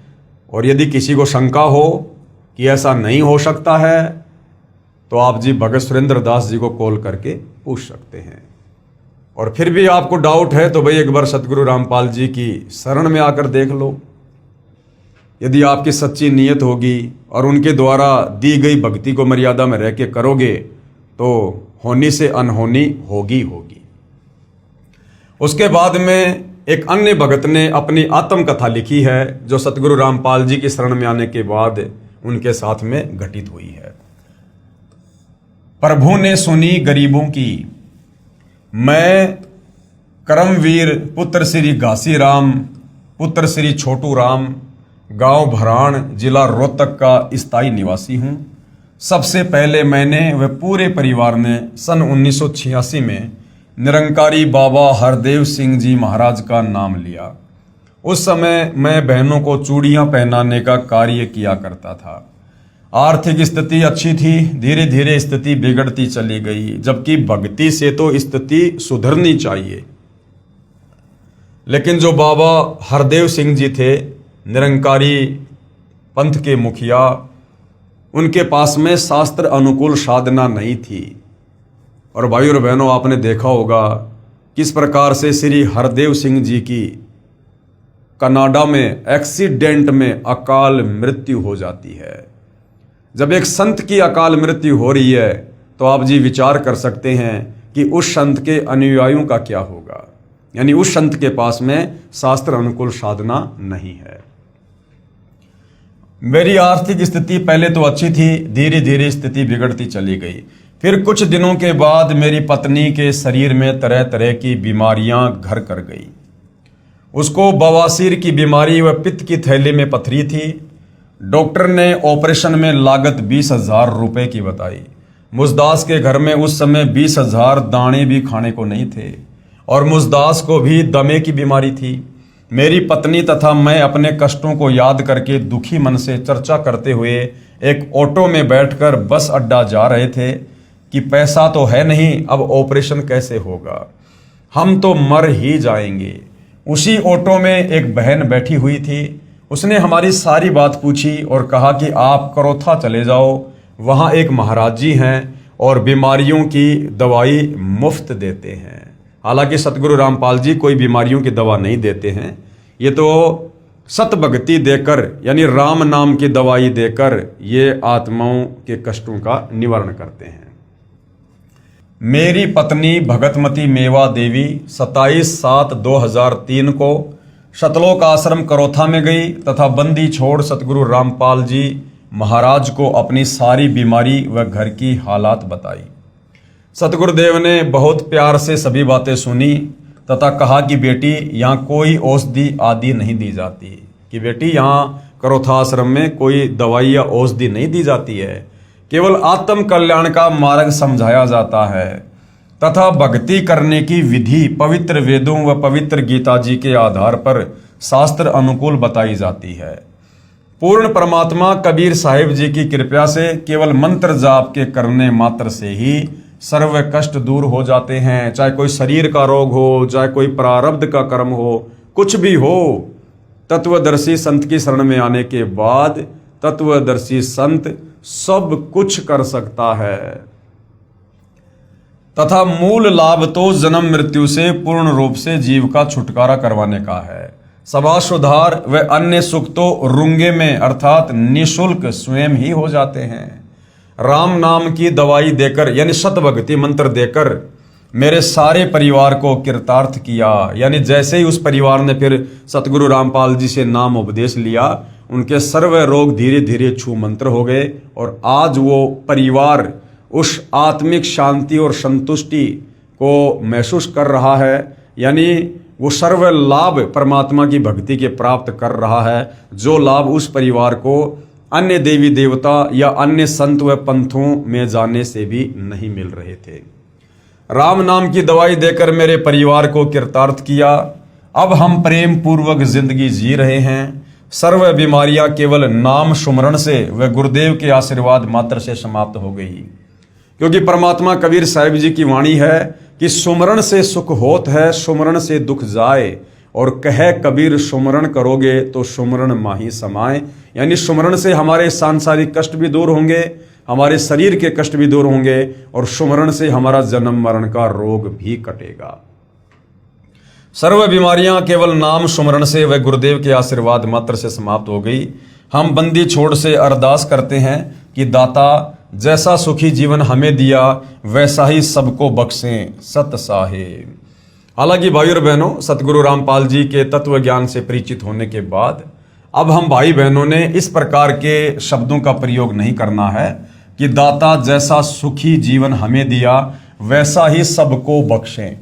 और यदि किसी को शंका हो कि ऐसा नहीं हो सकता है तो आप जी भगत सुरेंद्र दास जी को कॉल करके पूछ सकते हैं। और फिर भी आपको डाउट है तो भाई एक बार सतगुरु रामपाल जी की शरण में आकर देख लो। यदि आपकी सच्ची नीयत होगी और उनके द्वारा दी गई भक्ति को मर्यादा में रह के करोगे तो होनी से अनहोनी होगी। उसके बाद में एक अन्य भगत ने अपनी आत्मकथा लिखी है जो सतगुरु रामपाल जी की शरण में आने के बाद उनके साथ में घटित हुई है। प्रभु ने सुनी गरीबों की, मैं करमवीर पुत्र श्री घासी राम पुत्र श्री छोटू राम गांव भराण जिला रोहतक का स्थायी निवासी हूं। सबसे पहले मैंने व पूरे परिवार ने सन 1986 में निरंकारी बाबा हरदेव सिंह जी महाराज का नाम लिया। उस समय मैं बहनों को चूड़ियां पहनाने का कार्य किया करता था। आर्थिक स्थिति अच्छी थी, धीरे धीरे स्थिति बिगड़ती चली गई, जबकि भक्ति से तो स्थिति सुधरनी चाहिए। लेकिन जो बाबा हरदेव सिंह जी थे, निरंकारी पंथ के मुखिया, उनके पास में शास्त्र अनुकूल साधना नहीं थी। और भाई और बहनों, आपने देखा होगा किस प्रकार से श्री हरदेव सिंह जी की कनाडा में एक्सीडेंट में अकाल मृत्यु हो जाती है। जब एक संत की अकाल मृत्यु हो रही है तो आप जी विचार कर सकते हैं कि उस संत के अनुयायियों का क्या होगा। यानी उस संत के पास में शास्त्र अनुकूल साधना नहीं है। मेरी आर्थिक स्थिति पहले तो अच्छी थी, धीरे धीरे स्थिति बिगड़ती चली गई। फिर कुछ दिनों के बाद मेरी पत्नी के शरीर में तरह तरह की बीमारियां घर कर गई। उसको बवासीर की बीमारी व पित्त की थैली में पथरी थी। डॉक्टर ने ऑपरेशन में लागत 20,000 रुपए की बताई। मुजदास के घर में उस समय 20,000 दाने भी खाने को नहीं थे और मुजदास को भी दमे की बीमारी थी। मेरी पत्नी तथा मैं अपने कष्टों को याद करके दुखी मन से चर्चा करते हुए एक ऑटो में बैठकर बस अड्डा जा रहे थे कि पैसा तो है नहीं, अब ऑपरेशन कैसे होगा, हम तो मर ही जाएंगे। उसी ऑटो में एक बहन बैठी हुई थी। उसने हमारी सारी बात पूछी और कहा कि आप करोथा चले जाओ, वहाँ एक महाराज जी हैं और बीमारियों की दवाई मुफ्त देते हैं। हालांकि सतगुरु रामपाल जी कोई बीमारियों की दवा नहीं देते हैं, ये तो सत भक्ति देकर यानी राम नाम की दवाई देकर ये आत्माओं के कष्टों का निवारण करते हैं। मेरी पत्नी भगतमती मेवा देवी 27/7/2003 को शतलोक आश्रम करोथा में गई तथा बंदी छोड़ सतगुरु रामपाल जी महाराज को अपनी सारी बीमारी व घर की हालात बताई। सतगुरुदेव ने बहुत प्यार से सभी बातें सुनी तथा कहा कि बेटी यहाँ कोई औषधि आदि नहीं दी जाती, कि बेटी यहाँ करोथा आश्रम में कोई दवाई या औषधि नहीं दी जाती है, केवल आत्म कल्याण का मार्ग समझाया जाता है तथा भक्ति करने की विधि पवित्र वेदों व पवित्र गीता जी के आधार पर शास्त्र अनुकूल बताई जाती है। पूर्ण परमात्मा कबीर साहिब जी की कृपा से केवल मंत्र जाप के करने मात्र से ही सर्व कष्ट दूर हो जाते हैं, चाहे कोई शरीर का रोग हो, चाहे कोई प्रारब्ध का कर्म हो, कुछ भी हो। तत्वदर्शी संत की शरण में आने के बाद तत्वदर्शी संत सब कुछ कर सकता है तथा मूल लाभ तो जन्म मृत्यु से पूर्ण रूप से जीव का छुटकारा करवाने का है। समाज सुधार व अन्य सुख तो रुंगे में अर्थात निशुल्क स्वयं ही हो जाते हैं। राम नाम की दवाई देकर यानी शतभक्ति मंत्र देकर मेरे सारे परिवार को कृतार्थ किया। यानी जैसे ही उस परिवार ने फिर सतगुरु रामपाल जी से नाम उपदेश लिया, उनके सर्व रोग धीरे धीरे छू मंत्र हो गए और आज वो परिवार उस आत्मिक शांति और संतुष्टि को महसूस कर रहा है। यानी वो सर्व लाभ परमात्मा की भक्ति के प्राप्त कर रहा है, जो लाभ उस परिवार को अन्य देवी देवता या अन्य संत व पंथों में जाने से भी नहीं मिल रहे थे। राम नाम की दवाई देकर मेरे परिवार को कृतार्थ किया। अब हम प्रेम पूर्वक जिंदगी जी रहे हैं। सर्व बीमारियां केवल नाम सुमरण से व गुरुदेव के आशीर्वाद मात्र से समाप्त हो गई, क्योंकि परमात्मा कबीर साहिब जी की वाणी है कि सुमरण से सुख होत है, सुमरण से दुख जाए, और कहे कबीर सुमरण करोगे तो सुमरण माही समाए। यानी सुमरण से हमारे सांसारिक कष्ट भी दूर होंगे, हमारे शरीर के कष्ट भी दूर होंगे, और सुमरण से हमारा जन्म मरण का रोग भी कटेगा। सर्व बीमारियां केवल नाम सुमरण से व गुरुदेव के आशीर्वाद मात्र से समाप्त हो गई। हम बंदी छोड़ से अरदास करते हैं कि दाता जैसा सुखी जीवन हमें दिया वैसा ही सबको बख्शें सत साहेब। हालांकि भाई और बहनों, सतगुरु रामपाल जी के तत्व ज्ञान से परिचित होने के बाद अब हम भाई बहनों ने इस प्रकार के शब्दों का प्रयोग नहीं करना है कि दाता जैसा सुखी जीवन हमें दिया वैसा ही सबको बख्शें,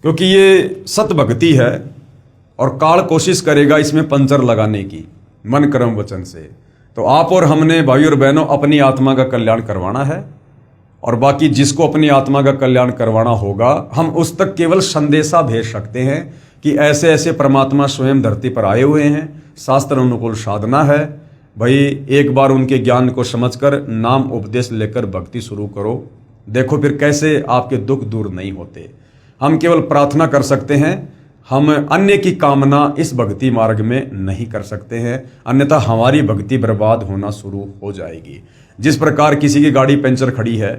क्योंकि ये सत भक्ति है और काल कोशिश करेगा इसमें पंचर लगाने की मन कर्म वचन से। तो आप और हमने भाई और बहनों अपनी आत्मा का कल्याण करवाना है, और बाकी जिसको अपनी आत्मा का कल्याण करवाना होगा हम उस तक केवल संदेशा भेज सकते हैं कि ऐसे ऐसे परमात्मा स्वयं धरती पर आए हुए हैं, शास्त्र अनुकूल साधना है। भाई एक बार उनके ज्ञान को समझकर नाम उपदेश लेकर भक्ति शुरू करो, देखो फिर कैसे आपके दुख दूर नहीं होते। हम केवल प्रार्थना कर सकते हैं, हम अन्य की कामना इस भक्ति मार्ग में नहीं कर सकते हैं, अन्यथा हमारी भक्ति बर्बाद होना शुरू हो जाएगी। जिस प्रकार किसी की गाड़ी पंचर खड़ी है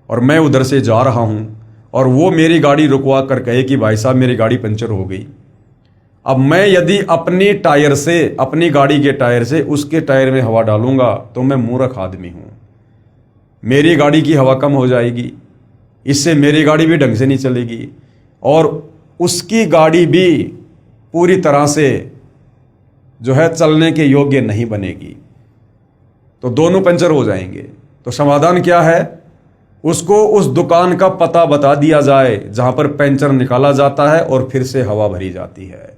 और मैं उधर से जा रहा हूं और वो मेरी गाड़ी रुकवा कर कहे कि भाई साहब मेरी गाड़ी पंचर हो गई, अब मैं यदि अपनी टायर से, अपनी गाड़ी के टायर से उसके टायर में हवा डालूंगा तो मैं मूर्ख आदमी हूं। मेरी गाड़ी की हवा कम हो जाएगी, इससे मेरी गाड़ी भी ढंग से नहीं चलेगी और उसकी गाड़ी भी पूरी तरह से जो है चलने के योग्य नहीं बनेगी, तो दोनों पंचर हो जाएंगे। तो समाधान क्या है? उसको उस दुकान का पता बता दिया जाए जहां पर पंचर निकाला जाता है और फिर से हवा भरी जाती है।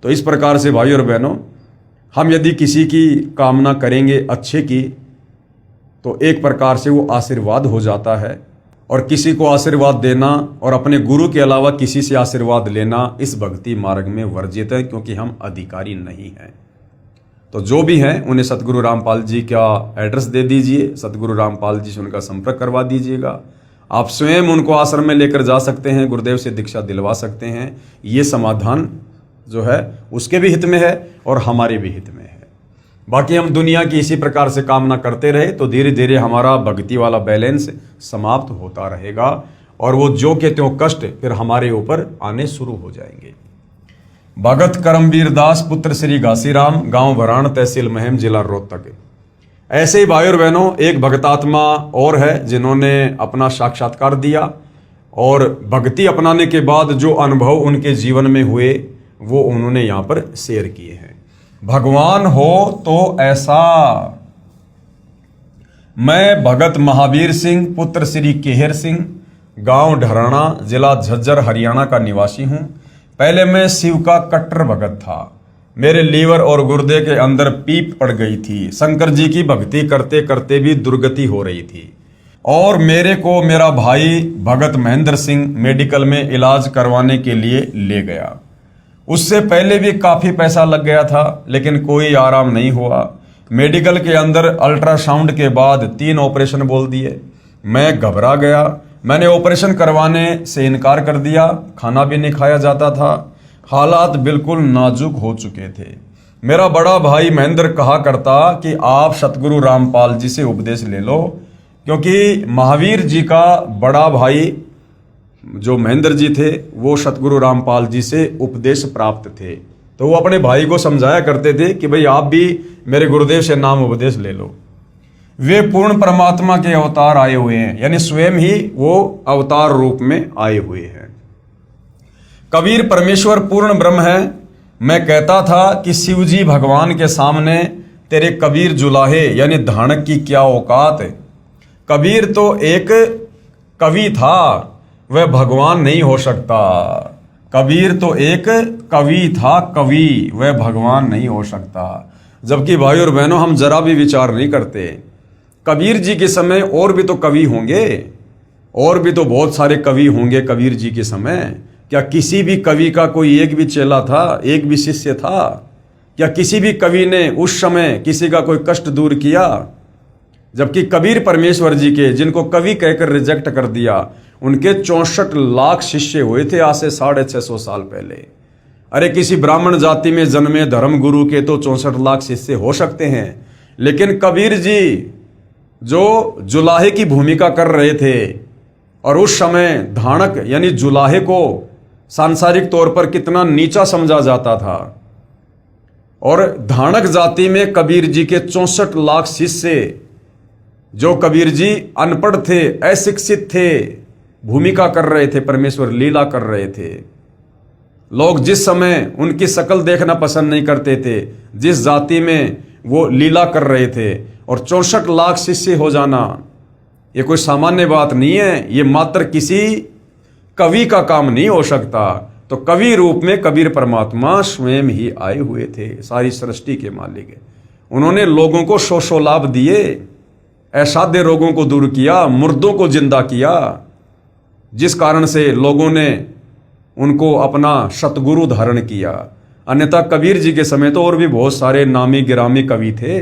तो इस प्रकार से भाई और बहनों, हम यदि किसी की कामना करेंगे अच्छे की तो एक प्रकार से वो आशीर्वाद हो जाता है, और किसी को आशीर्वाद देना और अपने गुरु के अलावा किसी से आशीर्वाद लेना इस भक्ति मार्ग में वर्जित है, क्योंकि हम अधिकारी नहीं हैं। तो जो भी हैं उन्हें सतगुरु रामपाल जी का एड्रेस दे दीजिए, सतगुरु रामपाल जी से उनका संपर्क करवा दीजिएगा। आप स्वयं उनको आश्रम में लेकर जा सकते हैं, गुरुदेव से दीक्षा दिलवा सकते हैं। ये समाधान जो है उसके भी हित में है और हमारे भी हित में है। बाकी हम दुनिया की इसी प्रकार से कामना करते रहे तो धीरे धीरे हमारा भक्ति वाला बैलेंस समाप्त होता रहेगा और वो जो के त्यों कष्ट फिर हमारे ऊपर आने शुरू हो जाएंगे। भगत करमवीर दास पुत्र श्री घासीराम, गांव भराण, तहसील महम, जिला रोहतक। ऐसे ही भाई और बहनों, एक भगतात्मा और है जिन्होंने अपना साक्षात्कार दिया और भक्ति अपनाने के बाद जो अनुभव उनके जीवन में हुए वो उन्होंने यहाँ पर शेयर किए हैं। भगवान हो तो ऐसा। मैं भगत महावीर सिंह पुत्र श्री केहर सिंह, गांव ढराना, जिला झज्जर, हरियाणा का निवासी हूं। पहले मैं शिव का कट्टर भगत था। मेरे लीवर और गुर्दे के अंदर पीप पड़ गई थी। शंकर जी की भक्ति करते करते भी दुर्गति हो रही थी और मेरे को मेरा भाई भगत महेंद्र सिंह मेडिकल में इलाज करवाने के लिए ले गया। उससे पहले भी काफी पैसा लग गया था, लेकिन कोई आराम नहीं हुआ। मेडिकल के अंदर अल्ट्रासाउंड के बाद 3 ऑपरेशन बोल दिए। मैं घबरा गया। मैंने ऑपरेशन करवाने से इनकार कर दिया। खाना भी नहीं खाया जाता था। हालात बिल्कुल नाजुक हो चुके थे। मेरा बड़ा भाई महेंद्र कहा करता कि आप सतगुरु रामपाल जी से उपदेश ले लो, क्योंकि महावीर जी का बड़ा भाई जो महेंद्र जी थे वो सतगुरु रामपाल जी से उपदेश प्राप्त थे। तो वो अपने भाई को समझाया करते थे कि भाई आप भी मेरे गुरुदेव से नाम उपदेश ले लो। वे पूर्ण परमात्मा के अवतार आए हुए हैं, यानी स्वयं ही वो अवतार रूप में आए हुए हैं। कबीर परमेश्वर पूर्ण ब्रह्म है। मैं कहता था कि शिव जी भगवान के सामने तेरे कबीर जुलाहे यानी धानक की क्या औकात। कबीर तो एक कवि था, वह भगवान नहीं हो सकता। कबीर तो एक कवि था, कवि, वह भगवान नहीं हो सकता। जबकि भाई और बहनों, हम जरा भी विचार नहीं करते। कबीर जी के समय और भी तो कवि होंगे, और भी तो बहुत सारे कवि होंगे कबीर जी के समय। क्या किसी भी कवि का कोई एक भी चेला था, एक भी शिष्य था? क्या किसी भी कवि ने उस समय किसी का कोई कष्ट दूर किया? जबकि कबीर परमेश्वर जी के, जिनको कवि कहकर रिजेक्ट कर दिया, उनके 64 लाख शिष्य हुए थे आज से 650 साल पहले। अरे किसी ब्राह्मण जाति में जन्मे धर्म गुरु के तो 64 लाख शिष्य हो सकते हैं, लेकिन कबीर जी जो जुलाहे की भूमिका कर रहे थे, और उस समय धानक यानी जुलाहे को सांसारिक तौर पर कितना नीचा समझा जाता था, और धानक जाति में कबीर जी के 64 लाख शिष्य, जो कबीर जी अनपढ़ थे, अशिक्षित थे, भूमिका कर रहे थे, परमेश्वर लीला कर रहे थे। लोग जिस समय उनकी शक्ल देखना पसंद नहीं करते थे, जिस जाति में वो लीला कर रहे थे, और 64 लाख शिष्य हो जाना ये कोई सामान्य बात नहीं है। ये मात्र किसी कवि का काम नहीं हो सकता। तो कवि रूप में कबीर परमात्मा स्वयं ही आए हुए थे, सारी सृष्टि के मालिक। उन्होंने लोगों को शोषो लाभ दिए, असाध्य रोगों को दूर किया, मुर्दों को जिंदा किया, जिस कारण से लोगों ने उनको अपना सतगुरु धारण किया। अन्यथा कबीर जी के समय तो और भी बहुत सारे नामी गिरामी कवि थे।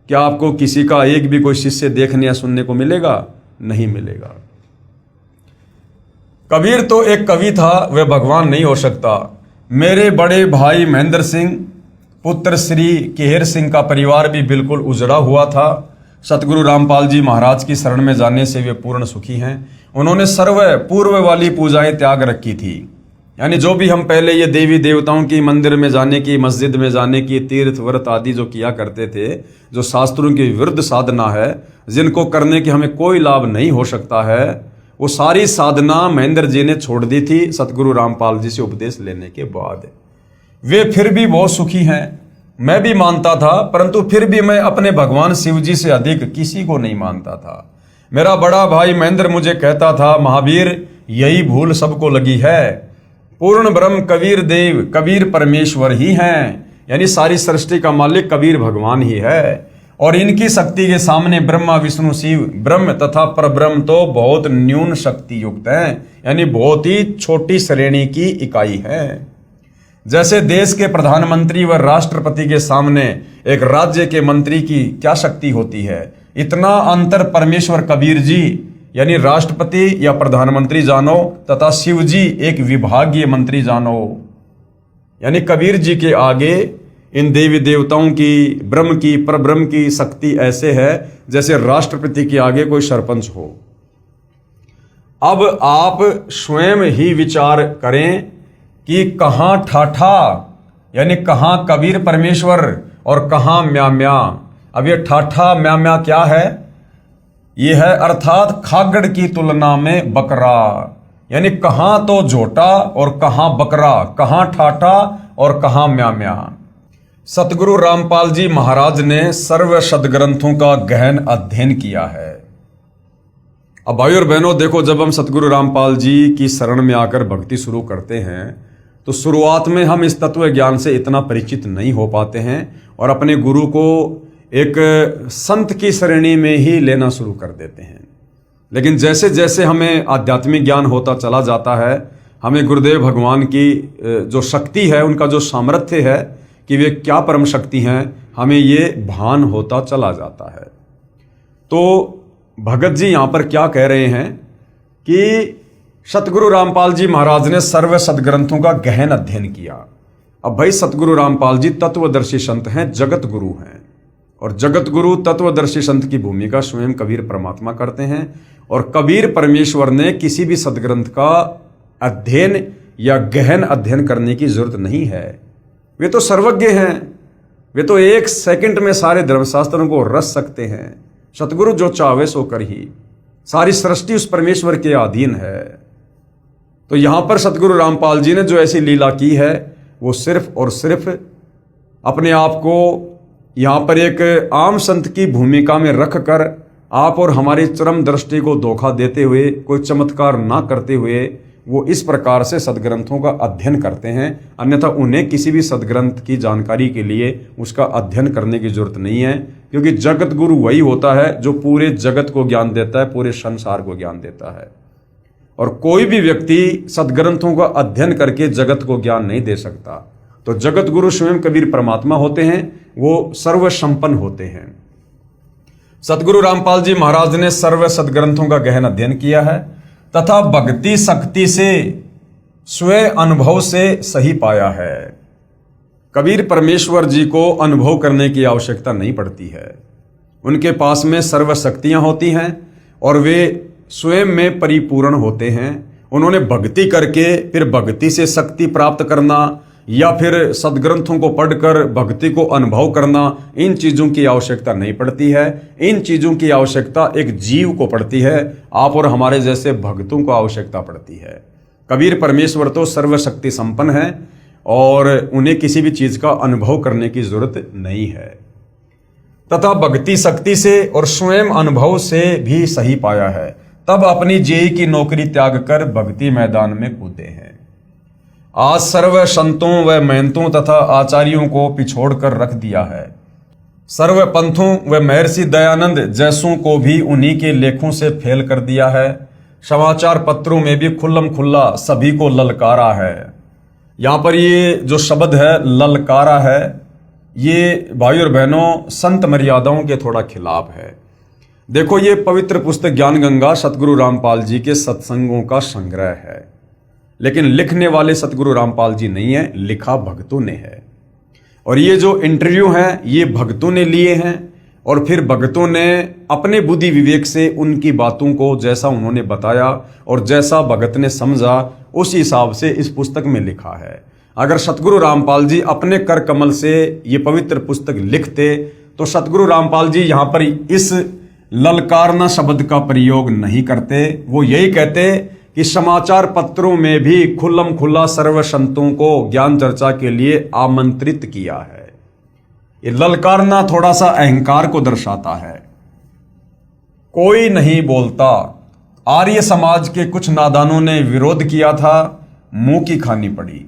क्या आपको किसी का एक भी कोई शिष्य देखने या सुनने को मिलेगा? नहीं मिलेगा। कबीर तो एक कवि था, वह भगवान नहीं हो सकता। मेरे बड़े भाई महेंद्र सिंह पुत्र श्री केहर सिंह का परिवार भी बिल्कुल उजड़ा हुआ था। सतगुरु रामपाल जी महाराज की शरण में जाने से वे पूर्ण सुखी हैं। उन्होंने सर्व पूर्व वाली पूजाएं त्याग रखी थी, यानी जो भी हम पहले ये देवी देवताओं की मंदिर में जाने की, मस्जिद में जाने की, तीर्थ व्रत आदि जो किया करते थे, जो शास्त्रों की विरुद्ध साधना है, जिनको करने की हमें कोई लाभ नहीं हो सकता है, वो सारी साधना महेंद्र जी ने छोड़ दी थी सतगुरु रामपाल जी से उपदेश लेने के बाद। वे फिर भी बहुत सुखी हैं, मैं भी मानता था, परंतु फिर भी मैं अपने भगवान शिव जी से अधिक किसी को नहीं मानता था। मेरा बड़ा भाई महेंद्र मुझे कहता था, महावीर यही भूल सबको लगी है। पूर्ण ब्रह्म कबीर देव, कबीर परमेश्वर ही हैं, यानी सारी सृष्टि का मालिक कबीर भगवान ही है, और इनकी शक्ति के सामने ब्रह्मा विष्णु शिव ब्रह्म तथा परब्रह्म तो बहुत न्यून शक्ति युक्त हैं, यानी बहुत ही छोटी श्रेणी की इकाई है। जैसे देश के प्रधानमंत्री व राष्ट्रपति के सामने एक राज्य के मंत्री की क्या शक्ति होती है, इतना अंतर परमेश्वर कबीर जी यानी राष्ट्रपति या प्रधानमंत्री जानो, तथा शिव जी एक विभागीय मंत्री जानो। यानी कबीर जी के आगे इन देवी देवताओं की, ब्रह्म की, परब्रह्म की शक्ति ऐसे है जैसे राष्ट्रपति के आगे कोई सरपंच हो। अब आप स्वयं ही विचार करें कि कहां ठाठा यानी कहां कबीर परमेश्वर और कहां म्या। अब ये ठाठा म्या क्या है? ये है अर्थात खागड़ की तुलना में बकरा, यानी कहां तो झोटा और कहां बकरा, कहां ठाठा और कहां म्या। सतगुरु रामपाल जी महाराज ने सर्व सदग्रंथों का गहन अध्ययन किया है, अब भाई और बहनों देखो, जब हम सतगुरु रामपाल जी की शरण में आकर भक्ति शुरू करते हैं तो शुरुआत में हम इस तत्व ज्ञान से इतना परिचित नहीं हो पाते हैं और अपने गुरु को एक संत की श्रेणी में ही लेना शुरू कर देते हैं। लेकिन जैसे जैसे हमें आध्यात्मिक ज्ञान होता चला जाता है, हमें गुरुदेव भगवान की जो शक्ति है, उनका जो सामर्थ्य है कि वे क्या परम शक्ति हैं, हमें ये भान होता चला जाता है। तो भगत जी यहाँ पर क्या कह रहे हैं कि सतगुरु रामपाल जी महाराज ने सर्व सदग्रंथों का गहन अध्ययन किया। अब भाई सतगुरु रामपाल जी तत्वदर्शी संत हैं, जगत गुरु हैं, और जगत गुरु तत्वदर्शी संत की भूमिका स्वयं कबीर परमात्मा करते हैं। और कबीर परमेश्वर ने किसी भी सदग्रंथ का अध्ययन या गहन अध्ययन करने की जरूरत नहीं है। वे तो सर्वज्ञ हैं, वे तो एक सेकंड में सारे धर्मशास्त्रों को रच सकते हैं। सतगुरु जो चाहे सो कर ही, सारी सृष्टि उस परमेश्वर के अधीन है। तो यहां पर सतगुरु रामपाल जी ने जो ऐसी लीला की है, वो सिर्फ और सिर्फ अपने आप को यहां पर एक आम संत की भूमिका में रखकर आप और हमारी चरम दृष्टि को धोखा देते हुए, कोई चमत्कार ना करते हुए वो इस प्रकार से सदग्रंथों का अध्ययन करते हैं। अन्यथा उन्हें किसी भी सदग्रंथ की जानकारी के लिए उसका अध्ययन करने की जरूरत नहीं है, क्योंकि जगत गुरु वही होता है जो पूरे जगत को ज्ञान देता है, पूरे संसार को ज्ञान देता है। और कोई भी व्यक्ति सदग्रंथों का अध्ययन करके जगत को ज्ञान नहीं दे सकता। तो जगत गुरु स्वयं कबीर परमात्मा होते हैं, वो सर्व संपन्न होते हैं। सतगुरु रामपाल जी महाराज ने सर्व सदग्रंथों का गहन अध्ययन किया है तथा भक्ति शक्ति से स्वयं अनुभव से सही पाया है। कबीर परमेश्वर जी को अनुभव करने की आवश्यकता नहीं पड़ती है, उनके पास में सर्व शक्तियां होती हैं और वे स्वयं में परिपूर्ण होते हैं। उन्होंने भक्ति करके फिर भक्ति से शक्ति प्राप्त करना या फिर सदग्रंथों को पढ़कर भक्ति को अनुभव करना, इन चीजों की आवश्यकता नहीं पड़ती है। इन चीजों की आवश्यकता एक जीव को पड़ती है, आप और हमारे जैसे भक्तों को आवश्यकता पड़ती है। कबीर परमेश्वर तो सर्वशक्ति संपन्न है और उन्हें किसी भी चीज का अनुभव करने की जरूरत नहीं है, तथा भक्ति शक्ति से और स्वयं अनुभव से भी सही पाया है। तब अपनी जेई की नौकरी त्याग कर भक्ति मैदान में कूदे हैं। आज सर्व संतों व महंतों तथा आचार्यों को पिछोड़कर रख दिया है। सर्व पंथों व महर्षि दयानंद जैसों को भी उन्हीं के लेखों से फेल कर दिया है। समाचार पत्रों में भी खुल्लम खुल्ला सभी को ललकारा है। यहाँ पर ये जो शब्द है ललकारा है, ये भाई और बहनों संत मर्यादाओं के थोड़ा खिलाफ है। देखो, ये पवित्र पुस्तक ज्ञान गंगा सतगुरु रामपाल जी के सत्संगों का संग्रह है, लेकिन लिखने वाले सतगुरु रामपाल जी नहीं है, लिखा भक्तों ने है। और ये जो इंटरव्यू हैं ये भक्तों ने लिए हैं और फिर भक्तों ने अपने बुद्धि विवेक से उनकी बातों को जैसा उन्होंने बताया और जैसा भगत ने समझा उस हिसाब से इस पुस्तक में लिखा है। अगर सतगुरु रामपाल जी अपने कर कमल से ये पवित्र पुस्तक लिखते तो सतगुरु रामपाल जी यहाँ पर इस ललकारना शब्द का प्रयोग नहीं करते। वो यही कहते कि समाचार पत्रों में भी खुल्लम खुल्ला सर्व संतों को ज्ञान चर्चा के लिए आमंत्रित किया है। ये ललकारना थोड़ा सा अहंकार को दर्शाता है। कोई नहीं बोलता। आर्य समाज के कुछ नादानों ने विरोध किया था, मुंह की खानी पड़ी,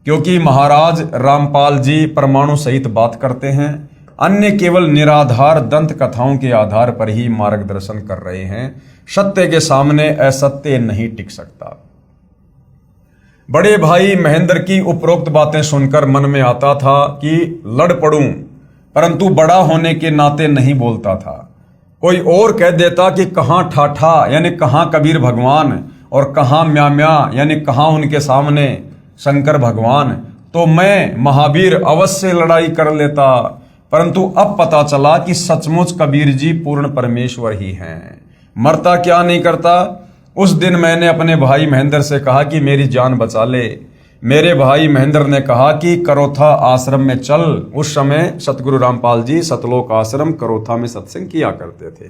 क्योंकि महाराज रामपाल जी परमाणु सहित बात करते हैं, अन्य केवल निराधार दंत कथाओं के आधार पर ही मार्गदर्शन कर रहे हैं। सत्य के सामने असत्य नहीं टिक सकता। बड़े भाई महेंद्र की उपरोक्त बातें सुनकर मन में आता था कि लड़ पड़ूं, परंतु बड़ा होने के नाते नहीं बोलता था। कोई और कह देता कि कहां ठाठा यानी कहां कबीर भगवान और कहां म्या यानी कहां उनके सामने शंकर भगवान, तो मैं महावीर अवश्य लड़ाई कर लेता। परंतु अब पता चला कि सचमुच कबीर जी पूर्ण परमेश्वर ही हैं, मरता क्या नहीं करता। उस दिन मैंने अपने भाई महेंद्र से कहा कि मेरी जान बचा ले। मेरे भाई महेंद्र ने कहा कि करोथा आश्रम में चल। उस समय सतगुरु रामपाल जी सतलोक आश्रम करोथा में सत्संग किया करते थे।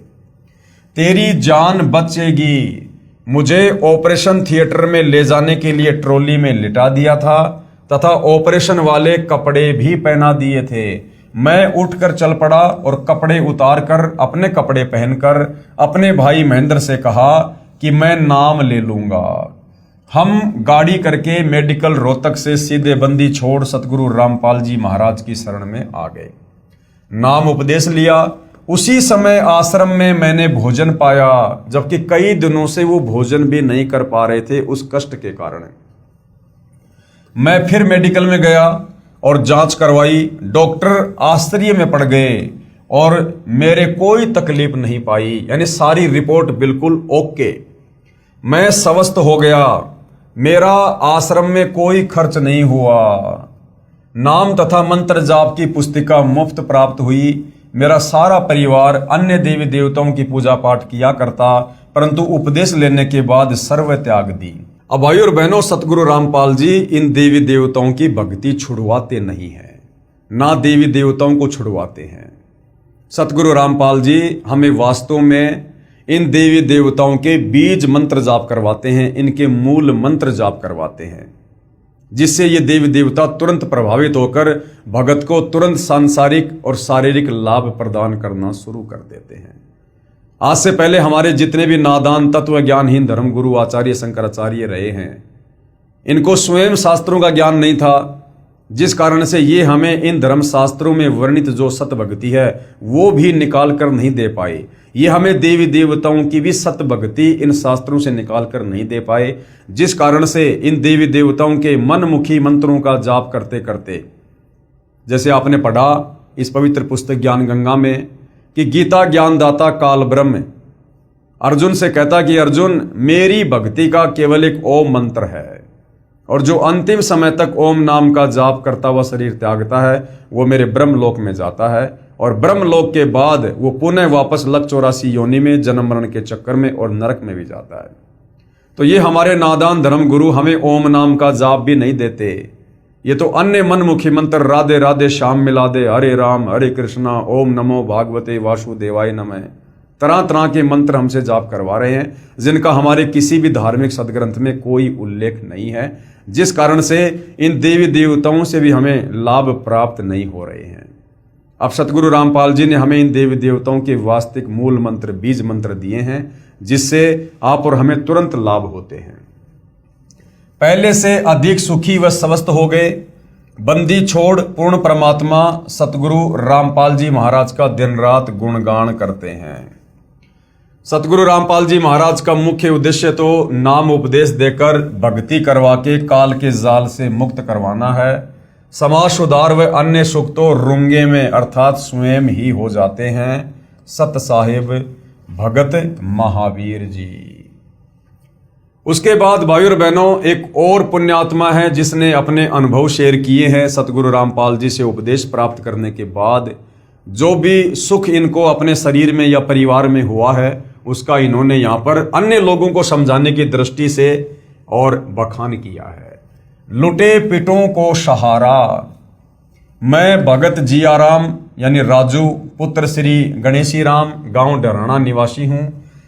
तेरी जान बचेगी। मुझे ऑपरेशन थिएटर में ले जाने के लिए ट्रॉली में लिटा दिया था तथा ऑपरेशन वाले कपड़े भी पहना दिए थे। मैं उठकर चल पड़ा और कपड़े उतारकर अपने कपड़े पहनकर अपने भाई महेंद्र से कहा कि मैं नाम ले लूंगा। हम गाड़ी करके मेडिकल रोहतक से सीधे बंदी छोड़ सतगुरु रामपाल जी महाराज की शरण में आ गए। नाम उपदेश लिया। उसी समय आश्रम में मैंने भोजन पाया, जबकि कई दिनों से वो भोजन भी नहीं कर पा रहे थे उस कष्ट के कारण। मैं फिर मेडिकल में गया और जांच करवाई। डॉक्टर आश्चर्य में पड़ गए और मेरे कोई तकलीफ नहीं पाई, यानी सारी रिपोर्ट बिल्कुल ओके। मैं स्वस्थ हो गया। मेरा आश्रम में कोई खर्च नहीं हुआ। नाम तथा मंत्र जाप की पुस्तिका मुफ्त प्राप्त हुई। मेरा सारा परिवार अन्य देवी देवताओं की पूजा पाठ किया करता, परंतु उपदेश लेने के बाद सर्व त्याग दी। अब भाई और बहनों, सतगुरु रामपाल जी इन देवी देवताओं की भक्ति छुड़वाते नहीं हैं, ना देवी देवताओं को छुड़वाते हैं। सतगुरु रामपाल जी हमें वास्तव में इन देवी देवताओं के बीज मंत्र जाप करवाते हैं, इनके मूल मंत्र जाप करवाते हैं, जिससे ये देवी देवता तुरंत प्रभावित होकर भगत को तुरंत सांसारिक और शारीरिक लाभ प्रदान करना शुरू कर देते हैं। आज से पहले हमारे जितने भी नादान तत्व ज्ञानहीन धर्मगुरु आचार्य शंकराचार्य रहे हैं, इनको स्वयं शास्त्रों का ज्ञान नहीं था, जिस कारण से ये हमें इन धर्म शास्त्रों में वर्णित जो सत भक्ति है वो भी निकाल कर नहीं दे पाए। ये हमें देवी देवताओं की भी सत भक्ति इन शास्त्रों से निकाल कर नहीं दे पाए, जिस कारण से इन देवी देवताओं के मनमुखी मंत्रों का जाप करते करते, जैसे आपने पढ़ा इस पवित्र पुस्तक ज्ञान गंगा में कि गीता ज्ञानदाता काल ब्रह्म अर्जुन से कहता कि अर्जुन, मेरी भक्ति का केवल एक ओम मंत्र है, और जो अंतिम समय तक ओम नाम का जाप करता हुआ शरीर त्यागता है वो मेरे ब्रह्मलोक में जाता है, और ब्रह्मलोक के बाद वो पुनः वापस लक 84 योनि में जन्म मरण के चक्कर में और नरक में भी जाता है। तो ये हमारे नादान धर्म गुरु हमें ओम नाम का जाप भी नहीं देते। ये तो अन्य मनमुखी मंत्र राधे राधे श्याम मिला दे, हरे राम हरे कृष्णा, ओम नमो भागवते वासुदेवाय नमः, तरह तरह के मंत्र हमसे जाप करवा रहे हैं, जिनका हमारे किसी भी धार्मिक सदग्रंथ में कोई उल्लेख नहीं है, जिस कारण से इन देवी देवताओं से भी हमें लाभ प्राप्त नहीं हो रहे हैं। अब सतगुरु रामपाल जी ने हमें इन देवी देवताओं के वास्तविक मूल मंत्र बीज मंत्र दिए हैं, जिससे आप और हमें तुरंत लाभ होते हैं। पहले से अधिक सुखी व स्वस्थ हो गए। बंदी छोड़ पूर्ण परमात्मा सतगुरु रामपाल जी महाराज का दिन रात गुणगान करते हैं। सतगुरु रामपाल जी महाराज का मुख्य उद्देश्य तो नाम उपदेश देकर भक्ति करवा के काल के जाल से मुक्त करवाना है। समाज सुधार व अन्य सुख तो रुंगे में अर्थात स्वयं ही हो जाते हैं। सत साहिब भगत महावीर जी। उसके बाद भाई और बहनों, एक और पुण्यात्मा है जिसने अपने अनुभव शेयर किए हैं सतगुरु रामपाल जी से उपदेश प्राप्त करने के बाद। जो भी सुख इनको अपने शरीर में या परिवार में हुआ है उसका इन्होंने यहाँ पर अन्य लोगों को समझाने की दृष्टि से और बखान किया है। लुटे पिटों को सहारा। मैं भगत जियाराम यानी राजू पुत्र श्री गणेशी राम गांव डराना निवासी हूँ।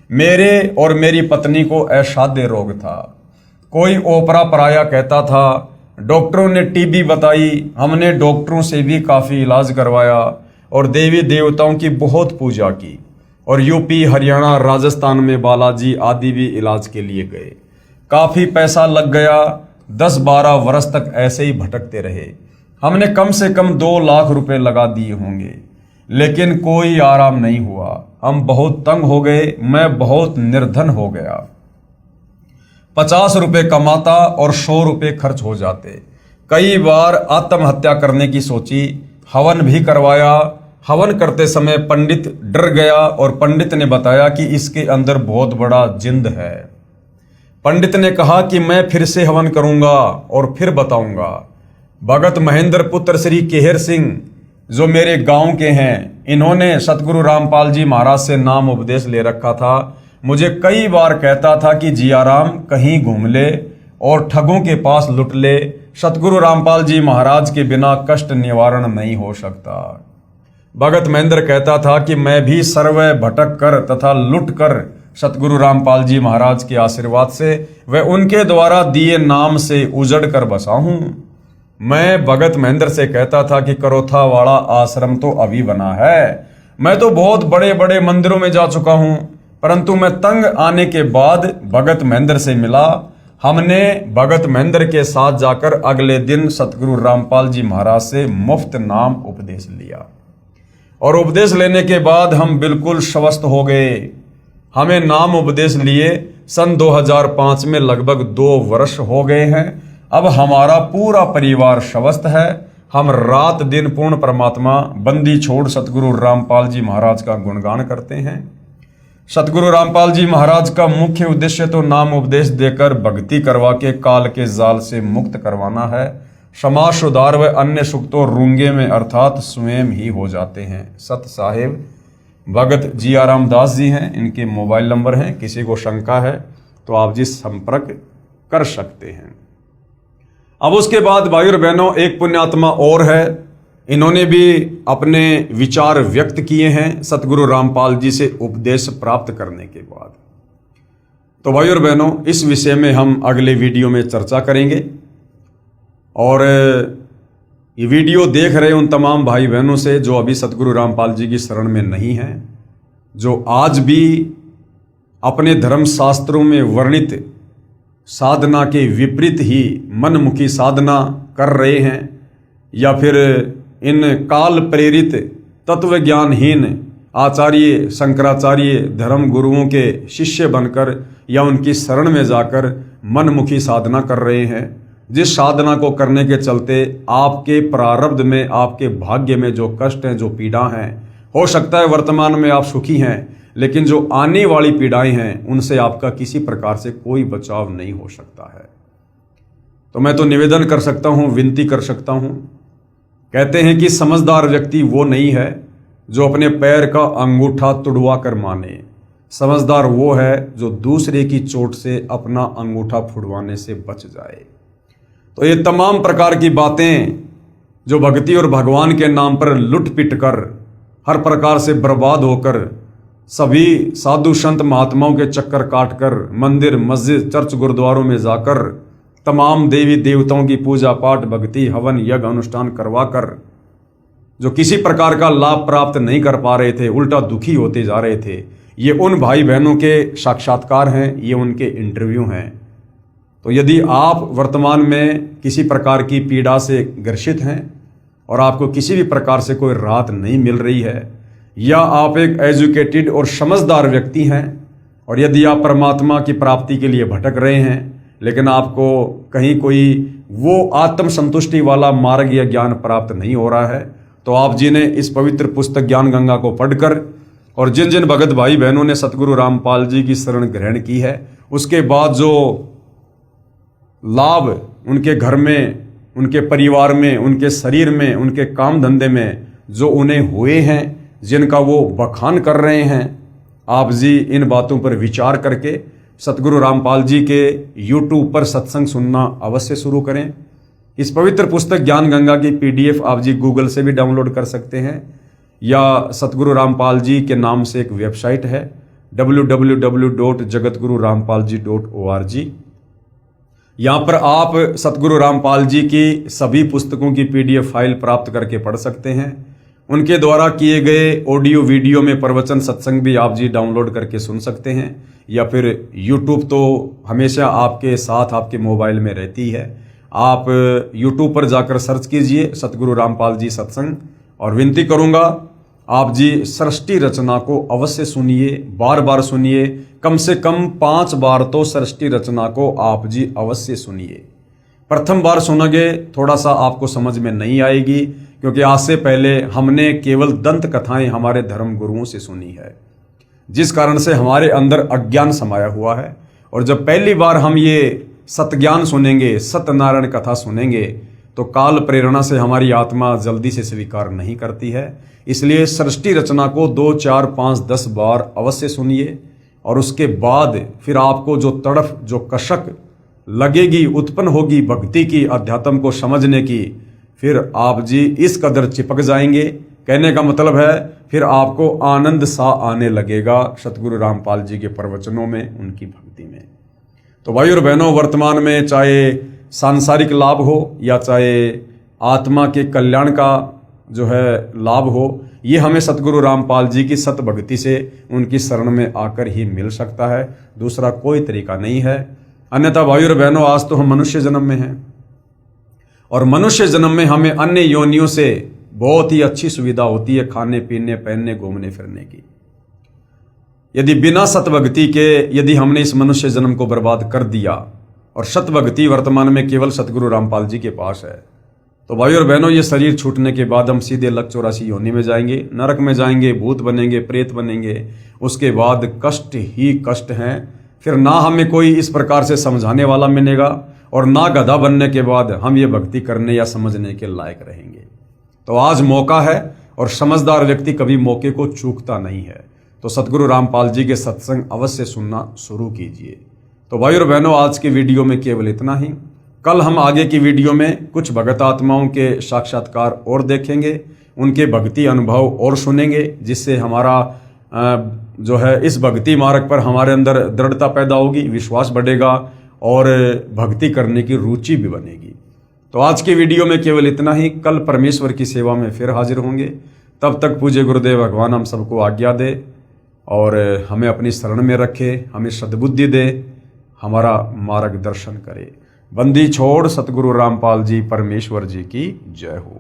मेरे और मेरी पत्नी को असाध्य रोग था। कोई ओपरा पराया कहता था। डॉक्टरों ने टीबी बताई। हमने डॉक्टरों से भी काफ़ी इलाज करवाया और देवी देवताओं की बहुत पूजा की, और यूपी हरियाणा राजस्थान में बालाजी आदि भी इलाज के लिए गए। काफ़ी पैसा लग गया। 10-12 वर्ष तक ऐसे ही भटकते रहे। हमने कम से कम 2 लाख रुपए लगा दिए होंगे, लेकिन कोई आराम नहीं हुआ। हम बहुत तंग हो गए। मैं बहुत निर्धन हो गया। 50 रुपए कमाता और 100 रुपए खर्च हो जाते। कई बार आत्महत्या करने की सोची। हवन भी करवाया। हवन करते समय पंडित डर गया और पंडित ने बताया कि इसके अंदर बहुत बड़ा जिंद है। पंडित ने कहा कि मैं फिर से हवन करूंगा और फिर बताऊंगा। भगत महेंद्र पुत्र श्री केहर सिंह जो मेरे गांव के हैं, इन्होंने सतगुरु रामपाल जी महाराज से नाम उपदेश ले रखा था। मुझे कई बार कहता था कि जियाराम कहीं घूम ले और ठगों के पास लुट ले। सतगुरु रामपाल जी महाराज के बिना कष्ट निवारण नहीं हो सकता। भगत महेंद्र कहता था कि मैं भी सर्व भटक कर तथा लुट कर सतगुरु रामपाल जी महाराज के आशीर्वाद से व उनके द्वारा दिए नाम से उजड़ कर बसा हूं। मैं भगत महेंद्र से कहता था कि करोथा वाला आश्रम तो अभी बना है, मैं तो बहुत बड़े बड़े मंदिरों में जा चुका हूं, परंतु मैं तंग आने के बाद भगत महेंद्र से मिला। हमने भगत महेंद्र के साथ जाकर अगले दिन सतगुरु रामपाल जी महाराज से मुफ्त नाम उपदेश लिया और उपदेश लेने के बाद हम बिल्कुल स्वस्थ हो गए। हमें नाम उपदेश लिए सन 2005 में लगभग 2 वर्ष हो गए हैं। अब हमारा पूरा परिवार स्वस्थ है। हम रात दिन पूर्ण परमात्मा बंदी छोड़ सतगुरु रामपाल जी महाराज का गुणगान करते हैं। सतगुरु रामपाल जी महाराज का मुख्य उद्देश्य तो नाम उपदेश देकर भक्ति करवा के काल के जाल से मुक्त करवाना है। समाज सुधार व अन्य सुख तो रूंगे में अर्थात स्वयं ही हो जाते हैं। सत साहेब भगत जी आराम दास जी हैं, इनके मोबाइल नंबर हैं, किसी को शंका है तो आप जी संपर्क कर सकते हैं। अब उसके बाद भाई और बहनों एक पुण्यात्मा और है, इन्होंने भी अपने विचार व्यक्त किए हैं सतगुरु रामपाल जी से उपदेश प्राप्त करने के बाद। तो भाई और बहनों इस विषय में हम अगले वीडियो में चर्चा करेंगे। और ये वीडियो देख रहे उन तमाम भाई बहनों से जो अभी सतगुरु रामपाल जी की शरण में नहीं हैं, जो आज भी अपने धर्म शास्त्रों में वर्णित साधना के विपरीत ही मनमुखी साधना कर रहे हैं, या फिर इन काल प्रेरित तत्व ज्ञानहीन आचार्य शंकराचार्य धर्म गुरुओं के शिष्य बनकर या उनकी शरण में जाकर मनमुखी साधना कर रहे हैं, जिस साधना को करने के चलते आपके प्रारब्ध में, आपके भाग्य में जो कष्ट हैं, जो पीड़ा हैं, हो सकता है वर्तमान में आप सुखी हैं, लेकिन जो आने वाली पीड़ाएं हैं उनसे आपका किसी प्रकार से कोई बचाव नहीं हो सकता है। तो मैं तो निवेदन कर सकता हूं, विनती कर सकता हूं। कहते हैं कि समझदार व्यक्ति वो नहीं है जो अपने पैर का अंगूठा तुड़वा कर माने, समझदार वो है जो दूसरे की चोट से अपना अंगूठा फुड़वाने से बच जाए। तो ये तमाम प्रकार की बातें जो भक्ति और भगवान के नाम पर लुट पिट कर हर प्रकार से बर्बाद होकर सभी साधु संत महात्माओं के चक्कर काटकर मंदिर मस्जिद चर्च गुरुद्वारों में जाकर तमाम देवी देवताओं की पूजा पाठ भक्ति हवन यज्ञ अनुष्ठान करवाकर जो किसी प्रकार का लाभ प्राप्त नहीं कर पा रहे थे, उल्टा दुखी होते जा रहे थे, ये उन भाई बहनों के साक्षात्कार हैं, ये उनके इंटरव्यू हैं। तो यदि आप वर्तमान में किसी प्रकार की पीड़ा से ग्रसित हैं और आपको किसी भी प्रकार से कोई राहत नहीं मिल रही है, या आप एक एजुकेटेड और समझदार व्यक्ति हैं और यदि आप परमात्मा की प्राप्ति के लिए भटक रहे हैं लेकिन आपको कहीं कोई वो आत्म संतुष्टि वाला मार्ग या ज्ञान प्राप्त नहीं हो रहा है, तो आप जी ने इस पवित्र पुस्तक ज्ञान गंगा को पढ़कर और जिन जिन भगत भाई बहनों ने सतगुरु रामपाल जी की शरण ग्रहण की है, उसके बाद जो लाभ उनके घर में, उनके परिवार में, उनके शरीर में, उनके काम धंधे में जो उन्हें हुए हैं, जिनका वो बखान कर रहे हैं, आप जी इन बातों पर विचार करके सतगुरु रामपाल जी के YouTube पर सत्संग सुनना अवश्य शुरू करें। इस पवित्र पुस्तक ज्ञान गंगा की PDF आप जी गूगल से भी डाउनलोड कर सकते हैं, या सतगुरु रामपाल जी के नाम से एक वेबसाइट है www.jagatgururampalji.org। यहाँ पर आप सतगुरु रामपाल जी की सभी पुस्तकों की PDF फाइल प्राप्त करके पढ़ सकते हैं। उनके द्वारा किए गए ऑडियो वीडियो में प्रवचन सत्संग भी आप जी डाउनलोड करके सुन सकते हैं, या फिर YouTube तो हमेशा आपके साथ आपके मोबाइल में रहती है। आप YouTube पर जाकर सर्च कीजिए सतगुरु रामपाल जी सत्संग, और विनती करूँगा आप जी सृष्टि रचना को अवश्य सुनिए, बार बार सुनिए, कम से कम 5 बार तो सृष्टि रचना को आप जी अवश्य सुनिए। प्रथम बार सुनोगे थोड़ा सा आपको समझ में नहीं आएगी, क्योंकि आज से पहले हमने केवल दंत कथाएं हमारे धर्म गुरुओं से सुनी है, जिस कारण से हमारे अंदर अज्ञान समाया हुआ है। और जब पहली बार हम ये सतज्ञान सुनेंगे, सत्यनारायण कथा सुनेंगे, तो काल प्रेरणा से हमारी आत्मा जल्दी से स्वीकार नहीं करती है। इसलिए सृष्टि रचना को 2, 4, 5, 10 बार अवश्य सुनिए, और उसके बाद फिर आपको जो तड़फ, जो कशक लगेगी, उत्पन्न होगी भक्ति की, अध्यात्म को समझने की, फिर आप जी इस कदर चिपक जाएंगे। कहने का मतलब है फिर आपको आनंद सा आने लगेगा सतगुरु रामपाल जी के प्रवचनों में, उनकी भक्ति में। तो भाई और बहनों, वर्तमान में चाहे सांसारिक लाभ हो या चाहे आत्मा के कल्याण का जो है लाभ हो, ये हमें सतगुरु रामपाल जी की सत भक्ति से उनकी शरण में आकर ही मिल सकता है। दूसरा कोई तरीका नहीं है। अन्यथा भाइयों और बहनों, आज तो हम मनुष्य जन्म में हैं और मनुष्य जन्म में हमें अन्य योनियों से बहुत ही अच्छी सुविधा होती है खाने पीने पहनने घूमने फिरने की। यदि बिना सतभक्ति के यदि हमने इस मनुष्य जन्म को बर्बाद कर दिया और सतभक्ति वर्तमान में केवल सतगुरु रामपाल जी के पास है, तो भाइयों और बहनों, ये शरीर छूटने के बाद हम सीधे लक 84 योनि में जाएंगे, नरक में जाएंगे, भूत बनेंगे, प्रेत बनेंगे। उसके बाद कष्ट ही कष्ट हैं। फिर ना हमें कोई इस प्रकार से समझाने वाला मिलेगा और ना गधा बनने के बाद हम ये भक्ति करने या समझने के लायक रहेंगे। तो आज मौका है और समझदार व्यक्ति कभी मौके को चूकता नहीं है। तो सतगुरु रामपाल जी के सत्संग अवश्य सुनना शुरू कीजिए। तो भाई और बहनों, आज की वीडियो में केवल इतना ही। कल हम आगे की वीडियो में कुछ भगत आत्माओं के साक्षात्कार और देखेंगे, उनके भक्ति अनुभव और सुनेंगे, जिससे हमारा जो है इस भक्ति मार्ग पर हमारे अंदर दृढ़ता पैदा होगी, विश्वास बढ़ेगा और भक्ति करने की रुचि भी बनेगी। तो आज की वीडियो में केवल इतना ही। कल परमेश्वर की सेवा में फिर हाजिर होंगे। तब तक पूज्य गुरुदेव भगवान हम सबको आज्ञा दे और हमें अपनी शरण में रखे, हमें सद्बुद्धि दे, हमारा मार्गदर्शन करे। बंदी छोड़ सतगुरु रामपाल जी परमेश्वर जी की जय हो।